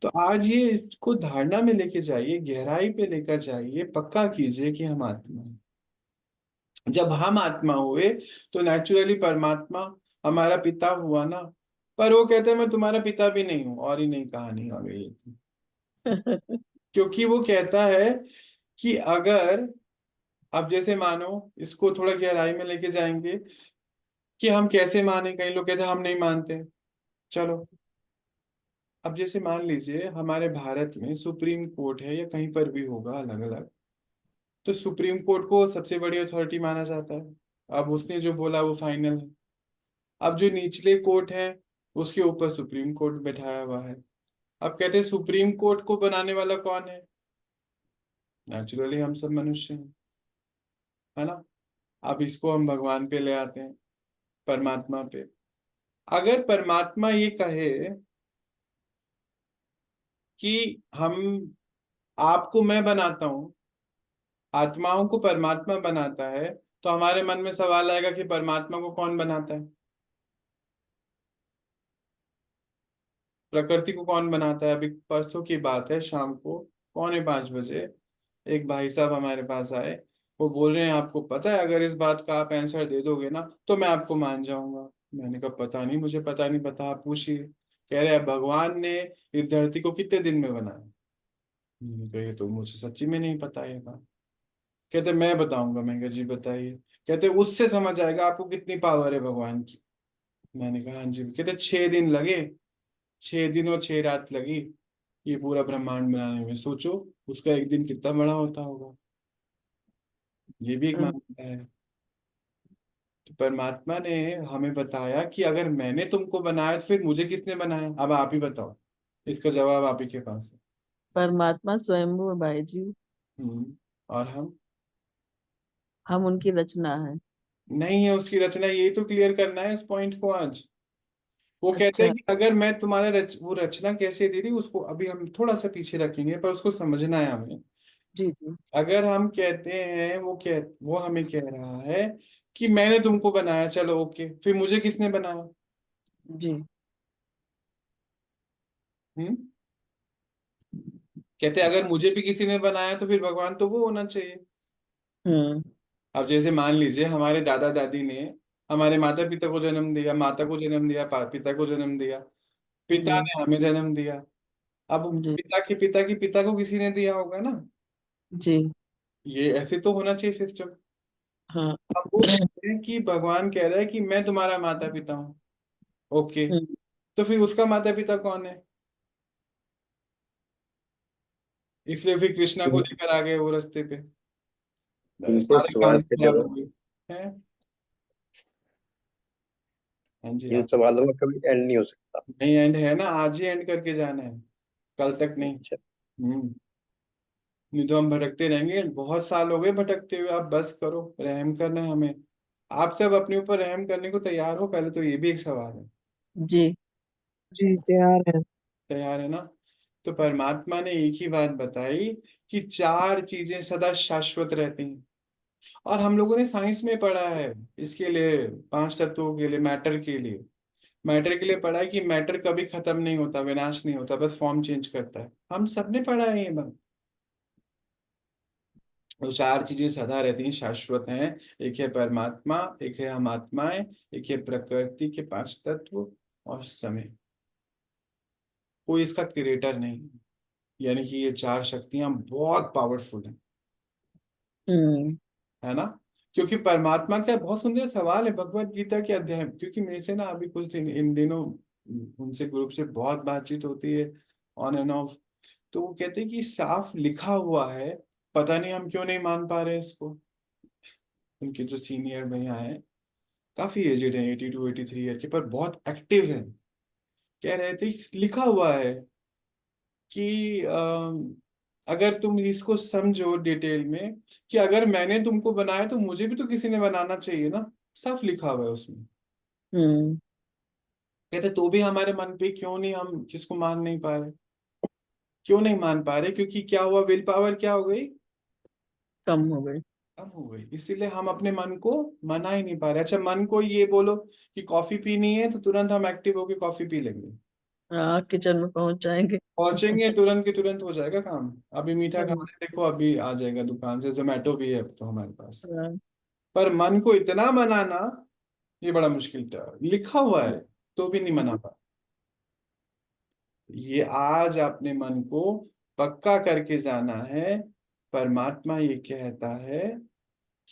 तो आज ये इसको धारणा में लेके जाइए, गहराई पे लेकर जाइए, पक्का कीजिए कि हम आत्मा हैं। जब हम आत्मा हुए तो नेचुरली परमात्मा हमारा पिता हुआ ना। पर वो कहते हैं मैं तुम्हारा पिता भी नहीं हूं, और ही नहीं, कहानी आ गई। क्योंकि वो कहता है कि अगर अब जैसे मानो इसको थोड़ा गहराई में लेके जाएंगे कि हम कैसे माने। कई लोग कहते हैं हम नहीं मानते। चलो, अब जैसे मान लीजिए हमारे भारत में सुप्रीम कोर्ट है, या कहीं पर भी होगा अलग अलग, तो सुप्रीम कोर्ट को सबसे बड़ी अथॉरिटी माना जाता है। अब उसने जो बोला वो फाइनल है। अब जो निचले कोर्ट है उसके ऊपर सुप्रीम कोर्ट बैठाया हुआ है। अब कहते हैं सुप्रीम कोर्ट को बनाने वाला कौन है? नेचुरली हम सब मनुष्य हैं, है ना। अब इसको हम भगवान पे ले आते हैं, परमात्मा पे। अगर परमात्मा ये कहे कि हम आपको मैं बनाता हूं, आत्माओं को परमात्मा बनाता है, तो हमारे मन में सवाल आएगा कि परमात्मा को कौन बनाता है? प्रकृति को कौन बनाता है? अभी परसों की बात है, शाम को 4:45 एक भाई साहब हमारे पास आए। वो बोल रहे हैं आपको पता है अगर इस बात का आप आंसर दे दोगे ना तो मैं आपको मान जाऊंगा। मैंने कहा पता नहीं, मुझे पता नहीं, पता आप पूछिए। कह रहे हैं भगवान ने इस धरती को कितने दिन में बनाया। मैंने कहा ये तो मुझे सच्ची में नहीं पता ये बात। कहते मैं बताऊंगा। मैंने कहा जी बताइए। कहते उससे समझ आएगा आपको कितनी पावर है भगवान की। मैंने कहा हाँ जी। कहते 6 दिन लगे, 6 दिन और 6 रात लगी ये पूरा ब्रह्मांड बनाने में। सोचो उसका एक दिन कितना बड़ा होता होगा। ये भी एक हाँ, मान्यता है। तो परमात्मा ने हमें बताया कि अगर मैंने तुमको बनाया तो फिर मुझे किसने बनाया? अब आप ही बताओ, इसका जवाब आप ही के पास है। परमात्मा स्वयंभू है भाई जी। और हम उनकी रचना है। नहीं है उसकी रचना, यही तो क्लियर करना है इस पॉइंट को आज। वो कहते हैं अच्छा। कि अगर मैं तुम्हारे वो रचना कैसे दे दी उसको अभी हम थोड़ा सा पीछे रखेंगे, पर उसको समझना है हमें। जी जी। अगर हम कहते हैं वो हमें कह रहा है कि मैंने तुमको बनाया, चलो ओके, फिर मुझे किसने बनाया? जी। हम्म कहते हैं अगर मुझे भी किसी ने बनाया तो फिर भगवान तो वो होना चाहिए। हम्म। अब जैसे मान लीजिए हमारे दादा दादी ने हमारे माता पिता को जन्म दिया, माता को जन्म दिया, पिता को जन्म दिया, पिता जी ने हमें जन्म दिया। अब जी। पिता के पिता को किसी ने दिया होगा ना। जी। ये ऐसे तो होना चाहिए सिस्टम। हाँ। अब वो कहते हैं कि भगवान कह रहा है कि मैं तुम्हारा माता पिता हूँ। ओके, हम्म। तो फिर उसका माता पिता कौन है? इसलिए फिर कृष्णा को लेकर आ गए वो रास्ते पे। इनके सारी सवाल कहानी के खराब हो जवाब, गई है। हाँ जी इन आप। सवालों का कभी एंड नहीं हो सकता। नहीं एंड है ना, आज ही एंड करके जाना है, कल तक नहीं। अच्छा, हम्म नहीं तो हम भटकते रहेंगे। बहुत साल हो गए भटकते हुए, आप बस करो, रहम करना है हमें। आप सब अपने ऊपर रहम करने को तैयार हो? पहले तो ये भी एक सवाल है। जी। जी तैयार है। तैयार है ना? तो परमात्मा ने एक ही बात बताई कि 4 चीजें सदा शाश्वत रहती हैं। और हम लोगों ने साइंस में पढ़ा है इसके लिए, 5 तत्वों के लिए, मैटर के लिए पढ़ा है कि मैटर कभी खत्म नहीं होता, विनाश नहीं होता, बस फॉर्म चेंज करता है। हम सबने पढ़ा है ये बात। वो 4 चीजें सदा रहती हैं, शाश्वत हैं। एक है परमात्मा, एक है हम आत्माएं, एक है प्रकृति के 5 तत्व, और समय। कोई इसका क्रिएटर नहीं है। यानी कि ये 4 शक्तियां बहुत पावरफुल हैं, हम्म। है ना। क्योंकि परमात्मा का बहुत सुंदर सवाल है भगवत गीता के अध्याय में। क्योंकि मेरे से ना अभी कुछ दिन इन दिनों उनसे ग्रुप से बहुत बातचीत होती है, ऑन एंड ऑफ। तो वो कहते हैं कि साफ लिखा हुआ है, पता नहीं हम क्यों नहीं मान पा रहे इसको। उनके जो सीनियर भैया हैं, काफी एजेड हैं, 82 83 ईयर के, पर बहुत एक्टिव हैं। कह रहे थे लिखा हुआ है कि अगर तुम इसको समझो डिटेल में, कि अगर मैंने तुमको बनाया तो मुझे भी तो किसी ने बनाना चाहिए ना। साफ लिखा हुआ है उसमें। हम्म। कहते तो भी हमारे मन पे क्यों नहीं, हम किसको मान नहीं पा रहे? क्यों नहीं मान पा रहे? क्योंकि क्या हुआ, विल पावर क्या हो गई? कम हो गई। कम हो गई। इसीलिए हम अपने मन को मना ही नहीं पा रहे। अच्छा, मन को ये बोलो कि कॉफी पीनी है तो तुरंत हम एक्टिव होके कॉफी पी लेंगे, हाँ, किचन में पहुंच जाएंगे। पहुंचेंगे तुरंत के तुरंत हो जाएगा काम। अभी मीठा हाँ। खाना है, देखो अभी आ जाएगा दुकान से, जोमेटो भी है अब तो हमारे पास। हाँ। पर मन को इतना मनाना ये बड़ा मुश्किल था। लिखा हुआ है तो भी नहीं मना पा। ये आज अपने मन को पक्का करके जाना है। परमात्मा ये कहता है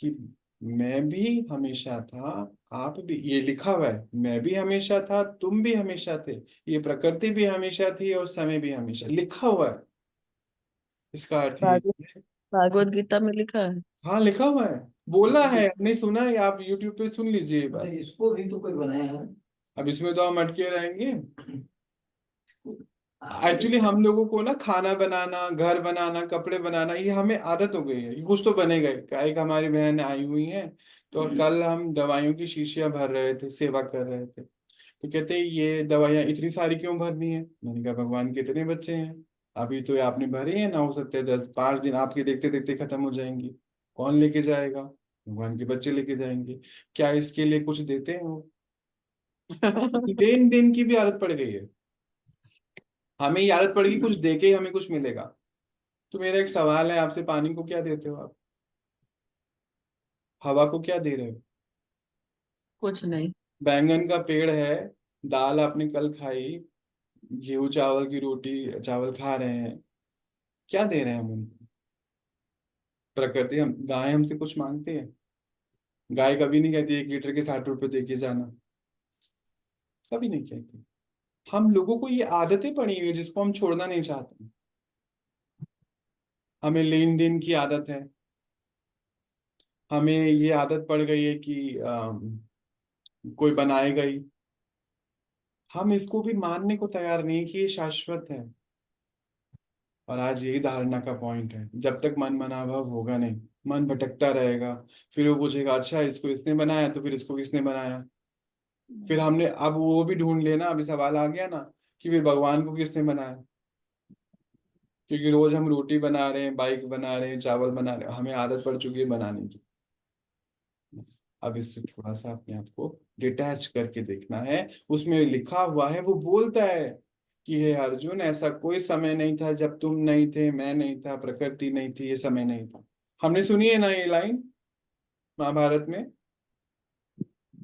कि मैं भी हमेशा था, आप भी, ये लिखा हुआ है, मैं भी हमेशा था, तुम भी हमेशा थे, ये प्रकृति भी हमेशा थी और समय भी हमेशा, लिखा हुआ है। इसका अर्थ ये भागवत है। भागवत गीता में लिखा है। हाँ लिखा हुआ है, बोला है, नहीं सुना है? आप यूट्यूब पे सुन लीजिए एक बार। इसको भी तो कोई बनाया है। अब इसमें तो हम अटके रहेंगे। एक्चुअली हम लोगों को ना खाना बनाना, घर बनाना, कपड़े बनाना, ये हमें आदत हो गई है, ये कुछ तो बनेगा ही। क्या, एक हमारी बहन आई हुई है, तो कल हम दवाइयों की शीशियां भर रहे थे, सेवा कर रहे थे, तो कहते ये दवाइयाँ इतनी सारी क्यों भरनी है? मैंने कहा भगवान के इतने बच्चे हैं, अभी तो ये आपने भरी है ना, हो सकता है 10-5 दिन आपके देखते देखते खत्म हो जाएंगी, कौन लेके जाएगा? भगवान के बच्चे लेके जाएंगे। क्या इसके लिए कुछ देते हैं वो? लेन देन की भी आदत पड़ गई है, हमें ये आदत पड़ेगी कुछ दे के ही हमें कुछ मिलेगा। तो मेरा एक सवाल है आपसे, पानी को क्या देते हो आप? हवा को क्या दे रहे हो? कुछ नहीं। बैंगन का पेड़ है, दाल आपने कल खाई, गेहूं चावल की रोटी चावल खा रहे हैं, क्या दे रहे हैं हम उनको? प्रकृति, हम गाय हमसे कुछ मांगती है? गाय कभी नहीं कहती 1 लीटर के 60 रुपए दे के जाना, कभी नहीं कहती। हम लोगों को ये आदतें पड़ी हुई है जिसको हम छोड़ना नहीं चाहते। हमें लेन देन की आदत है, हमें ये आदत पड़ गई है कि कोई बनाएगा ही। हम इसको भी मानने को तैयार नहीं कि ये शाश्वत है। और आज यही धारणा का पॉइंट है, जब तक मन मनाभाव होगा नहीं, मन भटकता रहेगा। फिर वो पूछेगा अच्छा इसको इसने बनाया, तो फिर इसको किसने बनाया? फिर हमने अब वो भी ढूंढ लेना, अभी सवाल आ गया ना कि फिर भगवान को किसने बनाया? क्योंकि रोज हम रोटी बना रहे हैं, बाइक बना रहे हैं, चावल बना रहे हैं, हमें आदत पड़ चुकी है बनाने की। अब इससे थोड़ा सा अपने आप को डिटैच करके देखना है। उसमें लिखा हुआ है, वो बोलता है कि हे अर्जुन, ऐसा कोई समय नहीं था जब तुम नहीं थे, मैं नहीं था, प्रकृति नहीं थी, ये समय नहीं था। हमने सुनी है ना ये लाइन महाभारत में?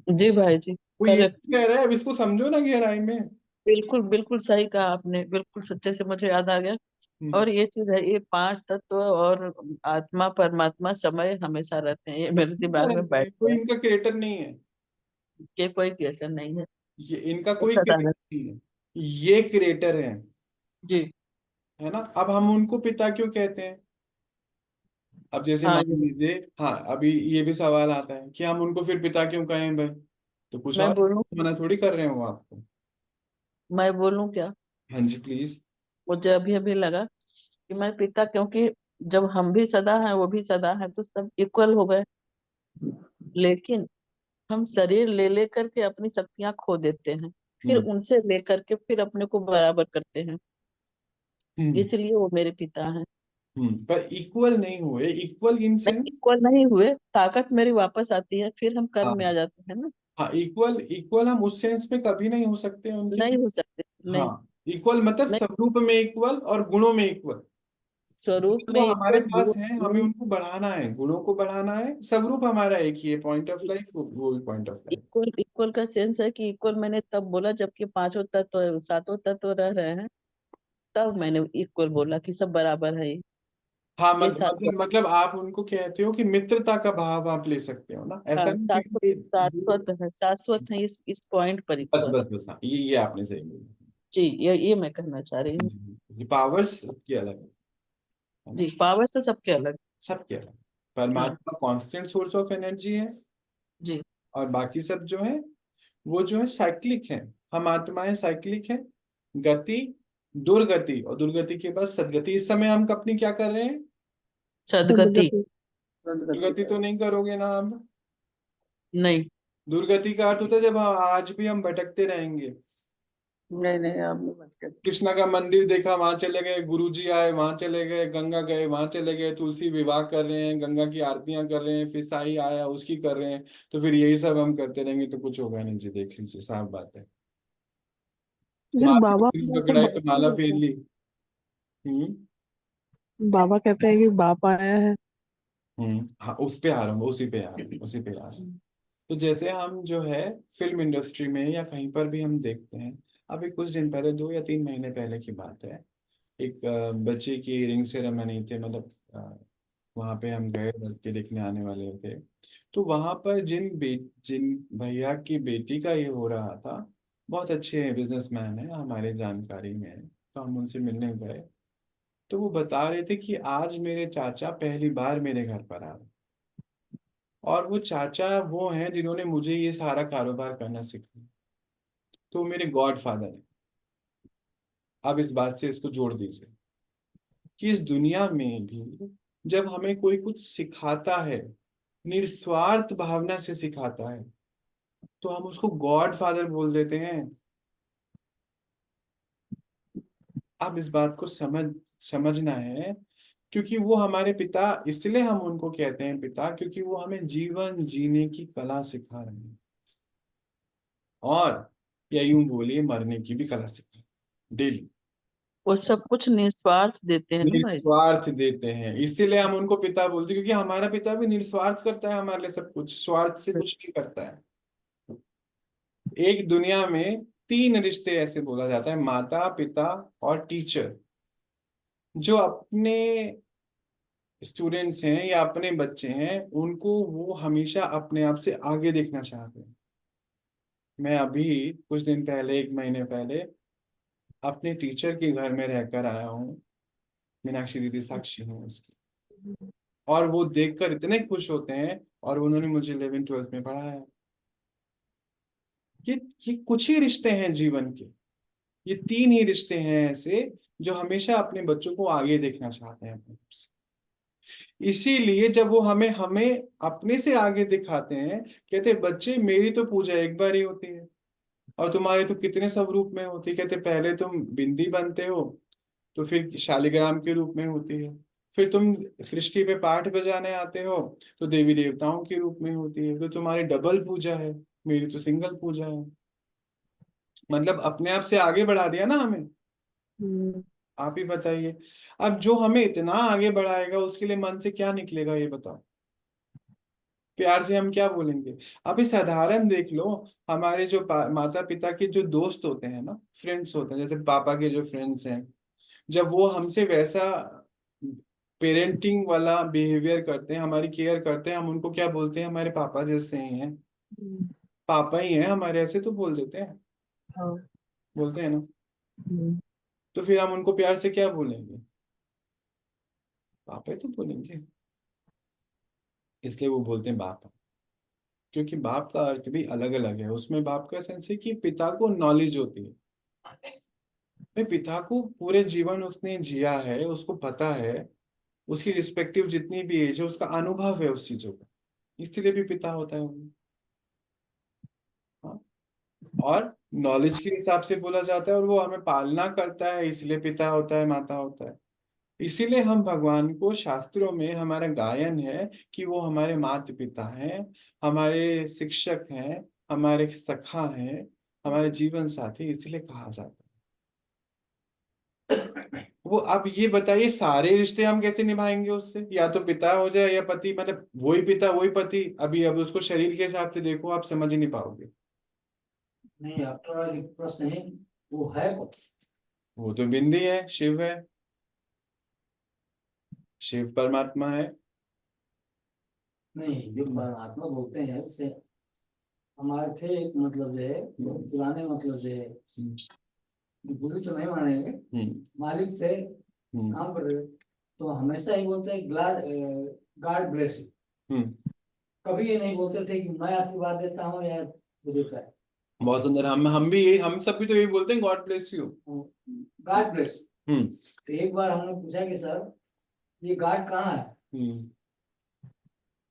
जी भाई जी। वो ये करेक्ट। कह रहा है, अब इसको समझो ना गहराई में। बिल्कुल बिल्कुल सही कहा आपने, बिल्कुल सच्चे से मुझे याद आ गया। हम्म, और ये चीज है, ये 5 तत्व और आत्मा परमात्मा समय हमेशा रहते हैं, ये मेरे हमेशा दिमाग में रहते बैठ हैं, गया कोई है। इनका क्रिएटर नहीं है, ये कोई क्वेश्चन नहीं है। ये इनका ये कोई सदा क्रिएटर रहते। नहीं है, ये क्रिएटर है। जी। है ना? अब हम उनको पिता क्यों कहते हैं? अब जैसे हाँ मान ये लीजिए, हाँ अभी ये भी सवाल आता है कि हम उनको फिर पिता क्यों कहें भाई? तो कुछ मैं और बोलूं। मना थोड़ी कर रहे हो आपको। मैं बोलूं क्या? हाँ जी प्लीज। मुझे अभी अभी लगा कि मैं पिता, क्योंकि जब हम भी सदा हैं वो भी सदा है तो सब इक्वल हो गए। लेकिन हम शरीर ले ले करके अपनी शक्तियां खो देते हैं, फिर हम्म उनसे लेकर के फिर अपने को बराबर करते हैं। हम्म इसलिए वो मेरे पिता हैं। पर इक्वल नहीं हुए, इक्वल इन नहीं, सेंस। इक्वल नहीं हुए, ताकत मेरी वापस आती है, फिर हम कर्म में आ हाँ जाते हैं ना। हाँ, इक्वल इक्वल हम उस सेंस में कभी नहीं हो सकते उनके। नहीं हो सकते। नहीं। हाँ, इक्वल मतलब नहीं। स्वरूप में इक्वल और गुणों में इक्वल। स्वरूप गुण में तो हमारे इक्वल पास है, हमें गुण। उनको बढ़ाना है, गुणों को बढ़ाना है। स्वरूप हमारा एक ही है, पॉइंट ऑफ लाइफ वो भी point of life. Equal equal का सेंस है कि इक्वल मैंने तब बोला जबकि पांचों तत्व सातों तत्व रह रहे हैं, तब मैंने इक्वल बोला कि सब बराबर है। हाँ ये सात। मतलब आप उनको कहते हो कि मित्रता का भाव आप ले सकते हो ना, हाँ, ऐसा नहीं शाश्वत कि शाश्वत है, शाश्वत है इस पॉइंट पर बस इक्वल। बस बस, हाँ ये आपने सही बोला। जी, ये मैं कहना चाह रही हूँ। ये पावर्स की अलग है ना, जी, पावर्स तो सबके अलग। सबके अलग। हाँ। परमात्मा कांस्टेंट सोर्स ऑफ एनर्जी है, जी। और बाकी सब जो है वो जो है साइक्लिक है। हम आत्माएं साइक्लिक है, गति, दुर्गति, और दुर्गति के बाद सदगति। इस समय हम अपनी क्या कर रहे हैं? सदगति। सदगति। दुर्गति तो नहीं करोगे ना आप? नहीं। दुर्गति का अर्थ होता है जब आज भी हम भटकते रहेंगे। नहीं नहीं, आप नहीं मत कर। कृष्णा का मंदिर देखा, वहां चले गए, गुरुजी आए वहां चले गए, गंगा गए वहां चले गए, तुलसी विवाह कर रहे हैं, गंगा की आरतियां कर रहे हैं, फिर साई आया उसकी कर रहे हैं। तो फिर यही सब हम करते रहेंगे तो कुछ होगा नहीं जी, देख लीजिए साफ बात है। फिर माला बाबा तो पकड़ाई बाप तो ही माला फेर होता है। ली। हम्म बाबा कहते हैं कि बाप आया है। हाँ, उस पे आ रहा हूँ, उसी पे आ रहा हूँ, उसी पे आ रहा हूँ। तो जैसे हम जो है फिल्म इंडस्ट्री में या कहीं पर भी हम देखते हैं, अभी कुछ दिन पहले, 2 या 3 महीने पहले की बात है, एक बच्चे की रिंग सेरेमनी थे, मतलब वहां पे हम गए, लड़के देखने आने वाले थे। तो वहां पर जिन भैया की बेटी का ये हो रहा था, बहुत अच्छे बिजनेसमैन है, हमारे जानकारी में है, तो हम उनसे मिलने गए। तो वो बता रहे थे कि आज मेरे चाचा पहली बार मेरे घर पर आ रहे, और वो चाचा वो हैं जिन्होंने मुझे ये सारा कारोबार करना सिखाया। तो वो मेरे गॉड फादर है। अब इस बात से इसको जोड़ दीजिए कि इस दुनिया में भी जब हमें कोई कुछ सिखाता है, निस्वार्थ भावना से सिखाता है, तो हम उसको गॉड फादर बोल देते हैं। अब इस बात को समझना है, क्योंकि वो हमारे पिता, इसलिए हम उनको कहते हैं पिता, क्योंकि वो हमें जीवन जीने की कला सिखा रहे हैं, और या यूं बोलिए मरने की भी कला सिखा रहे हैं डेली। वो सब कुछ निस्वार्थ देते हैं ना भाई। निस्वार्थ देते हैं, इसीलिए हम उनको पिता बोलते हैं, क्योंकि हमारा पिता भी निस्वार्थ करता है हमारे लिए सब कुछ, स्वार्थ से कुछ नहीं करता है। एक दुनिया में तीन रिश्ते ऐसे बोला जाता है, माता पिता और टीचर, जो अपने स्टूडेंट्स हैं या अपने बच्चे हैं, उनको वो हमेशा अपने आप से आगे देखना चाहते हैं। मैं अभी कुछ दिन पहले, एक महीने पहले, अपने टीचर के घर में रहकर आया हूँ। मीनाक्षी दीदी साक्षी हूँ उसकी। और वो देखकर इतने खुश होते हैं, और उन्होंने मुझे 11th 12th में पढ़ाया है। ये कुछ ही रिश्ते हैं जीवन के, ये तीन ही रिश्ते हैं ऐसे जो हमेशा अपने बच्चों को आगे देखना चाहते हैं अपने आप से। इसीलिए जब वो हमें हमें अपने से आगे दिखाते हैं, कहते बच्चे मेरी तो पूजा एक बार ही होती है, और तुम्हारी तो कितने सब रूप में होती है। कहते पहले तुम बिंदी बनते हो, तो फिर शालिग्राम के रूप में होती है, फिर तुम सृष्टि पे पाठ बजाने आते हो, तो देवी देवताओं के रूप में होती है। तो तुम्हारी डबल पूजा है, मेरी तो सिंगल पूजा है। मतलब अपने आप से आगे बढ़ा दिया ना हमें। हम्म, आप ही बताइए, अब जो हमें इतना आगे बढ़ाएगा उसके लिए मन से क्या निकलेगा, ये बताओ। प्यार से हम क्या बोलेंगे। अभी साधारण देख लो, हमारे जो माता पिता के जो दोस्त होते हैं ना, फ्रेंड्स होते हैं, जैसे पापा के जो फ्रेंड्स हैं, जब वो हमसे वैसा पेरेंटिंग वाला बिहेवियर करते हैं, हमारी केयर करते हैं, हम उनको क्या बोलते हैं, हमारे पापा जैसे ही हैं, हम्म, पापा ही हैं हमारे, ऐसे तो बोल देते हैं, हाँ, बोलते हैं ना। हम्म, तो फिर हम उनको प्यार से क्या बोलेंगे, पापा ही तो बोलेंगे। इसलिए वो बोलते हैं बाप, क्योंकि बाप का अर्थ भी अलग अलग है। उसमें बाप का सेंस है कि पिता को नॉलेज होती है, भाई पिता को पूरे जीवन उसने जिया है, उसको पता है, उसकी रिस्पेक्टिव जितनी भी एज है, उसका अनुभव है उस चीजों का, इसलिए भी पिता होता है वो। हाँ। और नॉलेज के हिसाब से बोला जाता है, और वो हमें पालना करता है, इसलिए पिता होता है, माता होता है। इसीलिए हम भगवान को, शास्त्रों में हमारा गायन है कि वो हमारे माता पिता हैं, हमारे शिक्षक हैं, हमारे सखा हैं, हमारे जीवन साथी, इसलिए कहा जाता है। वो अब ये बताइए, सारे रिश्ते हम कैसे निभाएंगे उससे, या तो पिता हो जाए या पति, मतलब वही पिता वही पति। अभी अब उसको शरीर के हिसाब से देखो, आप समझ ही नहीं पाओगे। नहीं, आपका प्रश्न है वो है कौन? वो तो बिंदी है, शिव है, शिव परमात्मा है। नहीं, जो परमात्मा बोलते हैं उससे हमारे थे एक मतलब जो है पुराने मतलब जो है बुरी तो नहीं मानेंगे, मालिक थे काम कर रहे, तो हमेशा ही बोलते हैं गॉड ब्लेस यू। कभी ये नहीं बोलते थे कि मैं आशीर्वाद देता हूँ या वो देता है। बहुत सुंदर। हम भी यही, हम सब भी तो यही बोलते हैं, God bless you. God bless hmm तो एक बार हमने पूछा कि सर ये गॉड कहाँ है, हम्म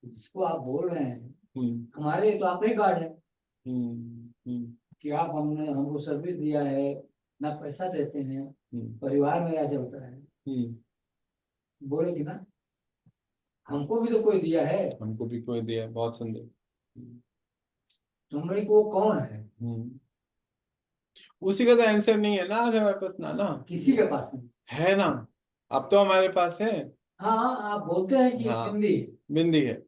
जिसको आप बोल रहे हैं हम्म हमारे लिए तो आप ही गॉड है हम्म कि आप हमने हमको सर्विस दिया है, ना पैसा देते हैं, परिवार मेरा चलता है। बोले कि ना हमको भी तो कोई दिया है, हमको भी कोई दिया है, बहुत सुंदर। तुमरे को कौन है? उसी का तो आंसर नहीं है ना आज हमारे पास, ना ना किसी के पास नहीं है ना। अब तो हमारे पास है। हाँ आप बोलते हैं कि हाँ, हिंदी बिंदी है।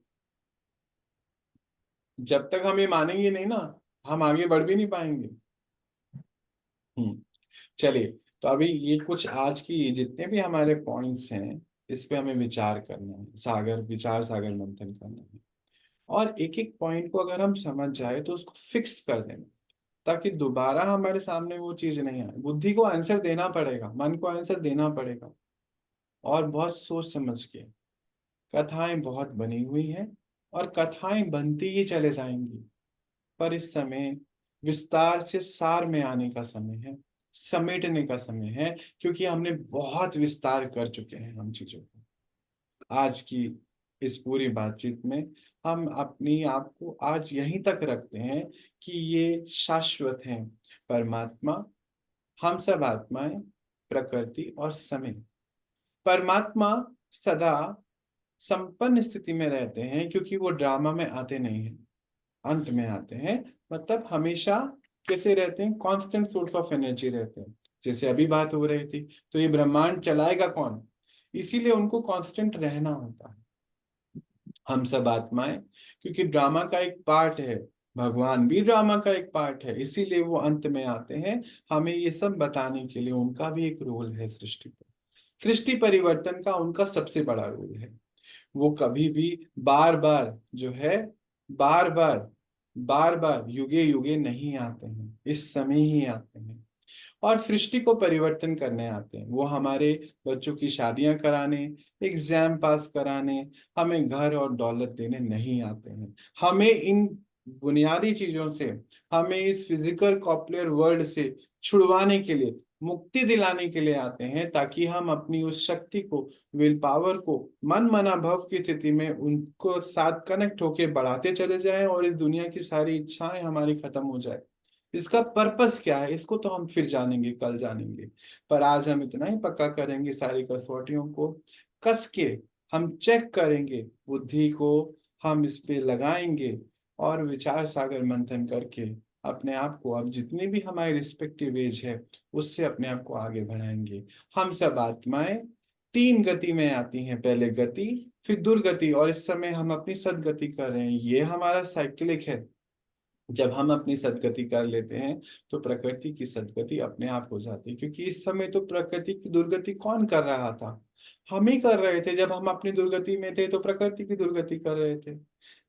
जब तक हम ये मानेंगे नहीं ना, हम आगे बढ़ भी नहीं पाएंगे। चलिए, तो अभी ये कुछ आज की जितने भी हमारे पॉइंट्स हैं, इस पे हमें विचार करना है, विचार सागर मंथन करना है। और एक एक पॉइंट को अगर हम समझ जाए तो उसको फिक्स कर देना, ताकि दोबारा हमारे सामने वो चीज नहीं आए। बुद्धि को आंसर देना पड़ेगा, मन को आंसर देना पड़ेगा, और बहुत सोच समझ के। कथाएं बहुत बनी हुई हैं और कथाएं बनती ही चले जाएंगी, पर इस समय विस्तार से सार में आने का समय है, समेटने का समय है, क्योंकि हमने बहुत विस्तार कर चुके हैं हम चीजों को। आज की इस पूरी बातचीत में हम अपनी आप को आज यहीं तक रखते हैं कि ये शाश्वत हैं, परमात्मा, हम सब आत्माएं, प्रकृति और समय। परमात्मा सदा संपन्न स्थिति में रहते हैं, क्योंकि वो ड्रामा में आते नहीं हैं, अंत में आते हैं। मतलब हमेशा कैसे रहते हैं, कांस्टेंट सोर्स ऑफ एनर्जी रहते हैं। जैसे अभी बात हो रही थी, तो ये ब्रह्मांड चलाएगा कौन, इसीलिए उनको कांस्टेंट रहना होता है। हम सब आत्माएं, क्योंकि ड्रामा का एक पार्ट है, भगवान भी ड्रामा का एक पार्ट है, इसीलिए वो अंत में आते हैं हमें ये सब बताने के लिए। उनका भी एक रोल है सृष्टि पर, सृष्टि परिवर्तन का उनका सबसे बड़ा रोल है। वो कभी भी बार बार जो है, बार बार बार बार युगे युगे नहीं आते हैं, इस समय ही आते हैं और सृष्टि को परिवर्तन करने आते हैं। वो हमारे बच्चों की शादियां कराने, एग्जाम पास कराने, हमें घर और दौलत देने नहीं आते हैं। हमें इन बुनियादी चीजों से, हमें इस फिजिकल कॉर्पोरेट वर्ल्ड से छुड़वाने के लिए, मुक्ति दिलाने के लिए आते हैं, ताकि हम अपनी उस शक्ति को, विल पावर को, मन मना भव की स्थिति में उनको साथ कनेक्ट होके बढ़ाते चले जाएं और इस दुनिया की सारी इच्छाएं हमारी खत्म हो जाए। इसका पर्पस क्या है, इसको तो हम फिर जानेंगे, कल जानेंगे। पर आज हम इतना ही पक्का करेंगे, सारी कसौटियों को कस के हम चेक करेंगे, बुद्धि को हम इस पे लगाएंगे और विचार सागर मंथन करके अपने आप को, अब जितनी भी हमारी रिस्पेक्टिव एज है, उससे अपने आप को आगे बढ़ाएंगे। हम सब आत्माएं तीन गति में आती हैं, पहले गति, फिर दुर्गति, और इस समय हम अपनी सदगति कर रहे हैं। ये हमारा साइक्लिक है। जब हम अपनी सदगति कर लेते हैं तो प्रकृति की सदगति अपने आप हो जाती है, क्योंकि इस समय तो प्रकृति की दुर्गति कौन कर रहा था, हम ही कर रहे थे। जब हम अपनी दुर्गति में थे तो प्रकृति की दुर्गति कर रहे थे।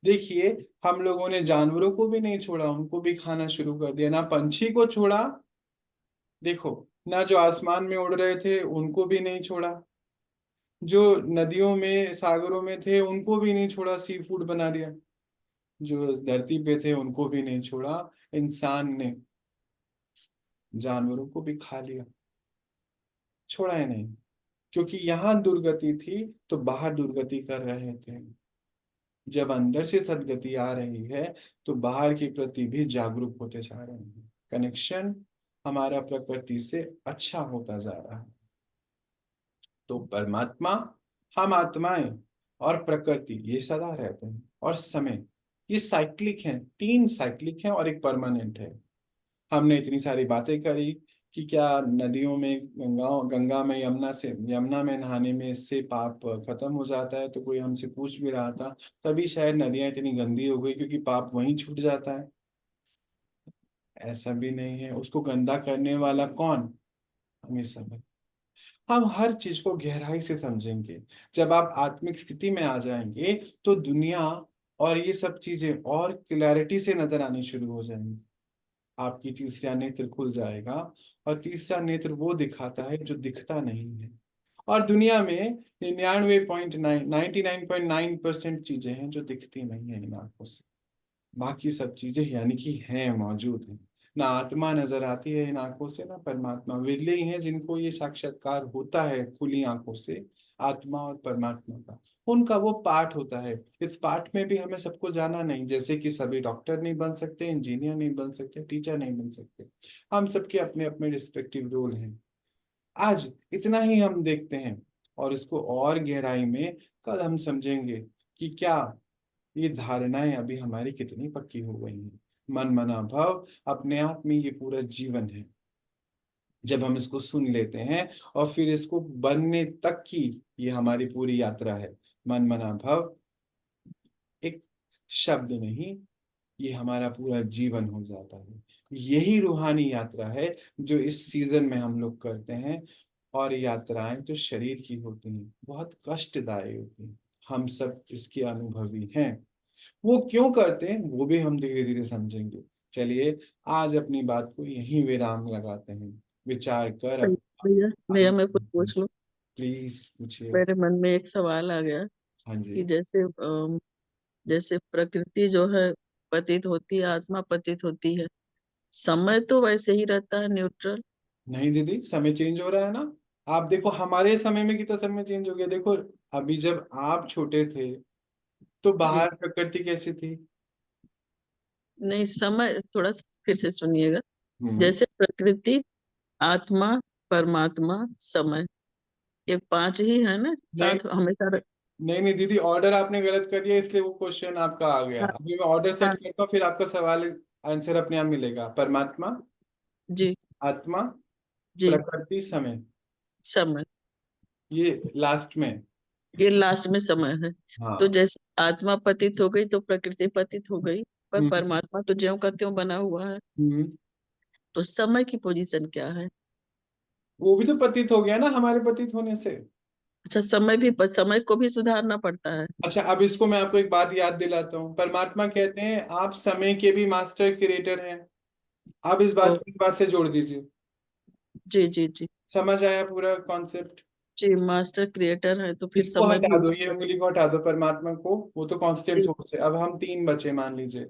देखिए, हम लोगों ने जानवरों को भी नहीं छोड़ा, उनको भी खाना शुरू कर दिया, ना पंछी को छोड़ा, देखो, ना जो आसमान में उड़ रहे थे उनको भी नहीं छोड़ा, जो नदियों में सागरों में थे उनको भी नहीं छोड़ा, सी फूड बना दिया, जो धरती पे थे उनको भी नहीं छोड़ा, इंसान ने जानवरों को भी खा लिया, छोड़ा ही नहीं। क्योंकि यहाँ दुर्गति थी तो बाहर दुर्गति कर रहे थे। जब अंदर से सदगति आ रही है तो बाहर के प्रति भी जागरूक होते जा रहे हैं। कनेक्शन हमारा प्रकृति से अच्छा होता जा रहा है। तो परमात्मा, हम आत्माएं और प्रकृति ये सदा रहते हैं, और समय ये साइक्लिक है, तीन साइक्लिक है और एक परमानेंट है। हमने इतनी सारी बातें करी कि क्या नदियों में, गंगा में, यमुना में नहाने में इससे पाप खत्म हो जाता है। तो कोई हमसे पूछ भी रहा था, तभी शायद नदियां इतनी गंदी हो गई क्योंकि पाप वहीं छूट जाता है। ऐसा भी नहीं है। उसको गंदा करने वाला कौन, हमें सब है। हम हर चीज को गहराई से समझेंगे। जब आप आत्मिक स्थिति में आ जाएंगे तो दुनिया और ये सब चीजें और क्लैरिटी से नजर आनी शुरू हो जाएंगी। आपकी तीसरा नेत्र खुल जाएगा, और तीसरा नेत्र वो दिखाता है जो दिखता नहीं है। और दुनिया में 99.9% चीजें हैं जो दिखती नहीं है इन आंखों से। बाकी सब चीजें यानी कि हैं, मौजूद हैं। ना आत्मा नजर आती है इन आंखों से, ना परमात्मा। विरले ही हैं जिनको ये साक्षात्कार होता है खुली आंखों से, आत्मा और परमात्मा का। उनका वो पाठ होता है। इस पाठ में भी हमें सबको जाना नहीं, जैसे कि सभी डॉक्टर नहीं बन सकते, इंजीनियर नहीं बन सकते, टीचर नहीं बन सकते। हम सबके अपने अपने रिस्पेक्टिव रोल हैं। आज इतना ही हम देखते हैं, और इसको और गहराई में कल हम समझेंगे कि क्या ये धारणाएं अभी हमारी कितनी पक्की हो गई हैं। मन मना भव अपने आप में ये पूरा जीवन है। जब हम इसको सुन लेते हैं और फिर इसको बनने तक की ये हमारी पूरी यात्रा है। मन मना भव एक शब्द नहीं, ये हमारा पूरा जीवन हो जाता है। यही रूहानी यात्रा है जो इस सीजन में हम लोग करते हैं। और यात्राएं तो शरीर की होती हैं, बहुत कष्टदायी होती हैं। हम सब इसके अनुभवी हैं। वो क्यों करते हैं वो भी हम धीरे धीरे समझेंगे। चलिए, आज अपनी बात को यहीं विराम लगाते हैं। विचार कर अब भैया भैया आगे मैं कुछ पूछ लूं? प्लीज पूछिए। मेरे मन में एक सवाल आ गया हाँ कि जी। जैसे प्रकृति जो है पतित होती है, आत्मा पतित होती है, समय तो वैसे ही रहता है न्यूट्रल। नहीं दीदी, समय चेंज हो रहा है ना। आप देखो हमारे समय में कितना समय चेंज हो गया। देखो, अभी जब आप छोटे थे तो जी, बाहर प्रकृति कैसी थी। नहीं समय थोड़ा सा फिर से सुनिएगा। हम्म। जैसे प्रकृति, आत्मा, परमात्मा, समय, ये पांच ही है ना, नहीं साथ हमेशा नहीं नहीं दीदी, ऑर्डर आपने गलत कर दिया, इसलिए वो क्वेश्चन आपका आ गया। हाँ, अभी मैं ऑर्डर हाँ, सेट करता हूँ, फिर आपका सवाल आंसर अपने आप मिलेगा। परमात्मा, जी, आत्मा, जी, प्रकृति, समय, समय, ये लास्ट में। ये लास्ट में समय है। तो हाँ। जैसे आत्मा पतित हो गई तो प्रकृति पतित हो गई, पर हम्म। परमात्मा तो ज्यों का त्यों बना हुआ है। हम्म। तो समय की पोजीशन क्या है? वो भी तो पतित हो गया ना हमारे पतित होने से। अच्छा, समय को भी सुधारना पड़ता है। अच्छा, अब इसको मैं आपको एक बात याद दिलाता हूँ। परमात्मा कहते हैं आप समय के भी मास्टर क्रिएटर हैं। आप ओ, इस बात से जोड़ दीजिए। जी, जी, जी, समझ आया पूरा कॉन्सेप्ट। जी, मास्टर क्रिएटर है तो फिर इसको समय हटा भी दो, ये उंगली को हटा दो, परमात्मा को। वो तो कांस्टेंट जी, सोर्स है। अब हम तीन बचे मान लीजिए।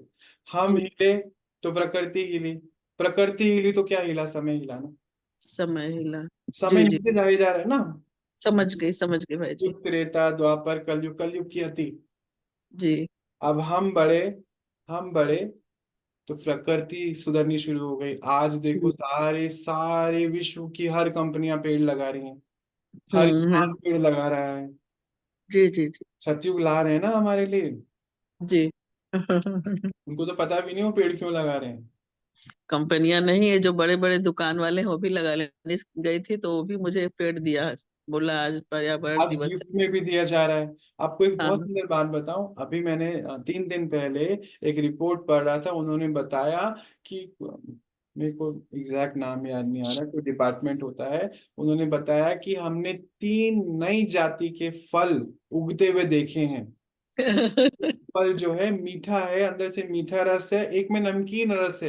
हम जी, हिले तो प्रकृति हिली। प्रकृति हिली तो क्या हिला, समय हिला ना। समय हिला। समय जी, जी, नीचे जाए जा रहा है ना। समझ गई भाई जी। युग, त्रेता, द्वापर, कलयुग। कलयुग की अति। जी, अब हम बड़े तो प्रकृति सुधरनी शुरू हो गई। आज देखो जी, सारे सारे विश्व की हर कंपनियां पेड़ लगा रही हैं। हर है, इंसान पेड़ लगा रहा है। जी, जी, जी, सतयुग ला रहे हैं ना हमारे लिए। जी। उनको तो पता भी नहीं वो पेड़ क्यों लगा रहे हैं। कंपनियां नहीं है, जो बड़े बड़े दुकान वाले हैं वो भी लगा लेने गई थी तो वो भी मुझे पेड़ दिया, बोला आज पर्यावरण आज दिवस गिफ्ट है। में भी दिया जा रहा है। आपको एक बहुत हाँ, सुंदर बात बताऊं। अभी मैंने 3 दिन पहले एक रिपोर्ट पढ़ रहा था। उन्होंने बताया कि मेरे को एग्जैक्ट नाम याद नहीं आ रहा, कोई डिपार्टमेंट होता है। उन्होंने बताया कि हमने 3 नई जाति के फल उगते हुए देखे हैं। फल जो है मीठा है, अंदर से मीठा रस है, एक में नमकीन रस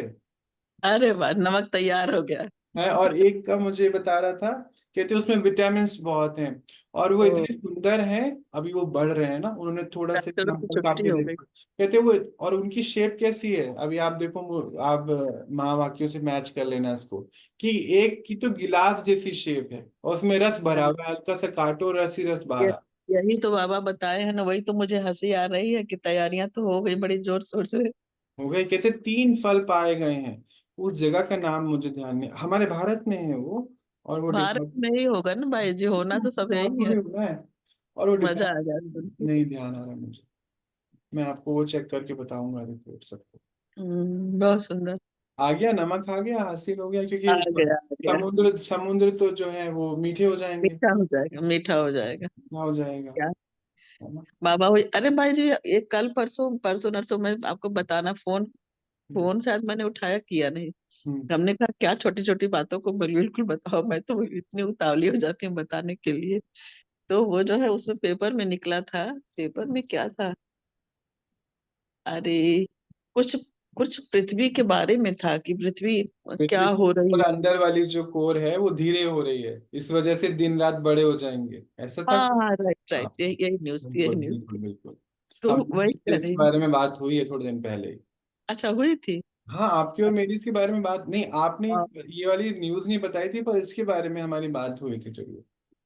अरे वाह, नमक तैयार हो गया। है और एक का मुझे बता रहा था, कहते उसमें विटामिन बहुत हैं। और वो ओ, इतने सुंदर हैं। अभी वो बढ़ रहे हैं ना, उन्होंने थोड़ा सा डॉक्टरों की सैंपल छुट्टी काट के हो गई। देखा। कहते वो, और उनकी शेप कैसी है अभी आप देखो। आप महावाक्यों से मैच कर लेना इसको। कि एक की तो गिलास जैसी शेप है और उसमें रस भरा हाँ, हुआ है, हल्का सा काटो, रस ही रस ये बाहर। यही तो बाबा बताए हैं ना, वही तो मुझे हंसी आ रही है कि तैयारियां तो हो गई बड़ी जोर शोर से। हो गए। कहते 3 फल पाए गए हैं। उस जगह का नाम मुझे ध्यान नहीं, हमारे भारत में है वो। और वो भारत में ही होगा ना भाई जी, होना तो सब और यही है। थोड़ी होना है। और वो मजा आ गया डिपार्टमेंट सुन के। नहीं ध्यान आ रहा मुझे। मैं आपको वो चेक करके बताऊंगा रिपोर्ट सबको। बहुत सुंदर। आ गया, नमक आ गया, हासिल हो गया, आ क्योंकि गया, आ गया। समुद्र समुद्र तो जो है वो मीठे हो जाएंगे। मीठा हो जाएगा, मीठा हो जाएगा। मीठा हो जाएगा। क्या है ना। बाबा हुई, अरे भाई जी ये कल परसों परसों नरसों मैं आपको बताना, फोन हम्म। फोन शायद मैंने उठाया, किया नहीं। हम्म। हमने कहा क्या छोटी छोटी बातों को बिल्कुल बताओ, मैं तो इतनी उतावली हो जाती हूँ बताने के लिए। तो वो जो है उसमें पेपर में निकला था, पेपर में क्या था, अरे कुछ कुछ पृथ्वी के बारे में था कि पृथ्वी क्या पृथ्वी की हो रही और है। अंदर वाली जो कोर है वो धीरे हो रही है, इस वजह से दिन रात बड़े हो जाएंगे, ऐसा था हाँ, कुछ? हाँ, राइट, हाँ, राइट, यही यही न्यूज थी, यही बिल्कुल न्यूज थी। बिल्कुल बिल्कुल। तो वही हमारी कह इसके रही हूँ। बारे में बात हुई है थोड़े दिन पहले ही। अच्छा, हुई थी। हाँ, आपकी और मेरी इसके बारे में बात नहीं, आपने हाँ, ये वाली न्यूज नहीं बताई थी, पर इसके बारे में हमारी बात हुई थी जरूर।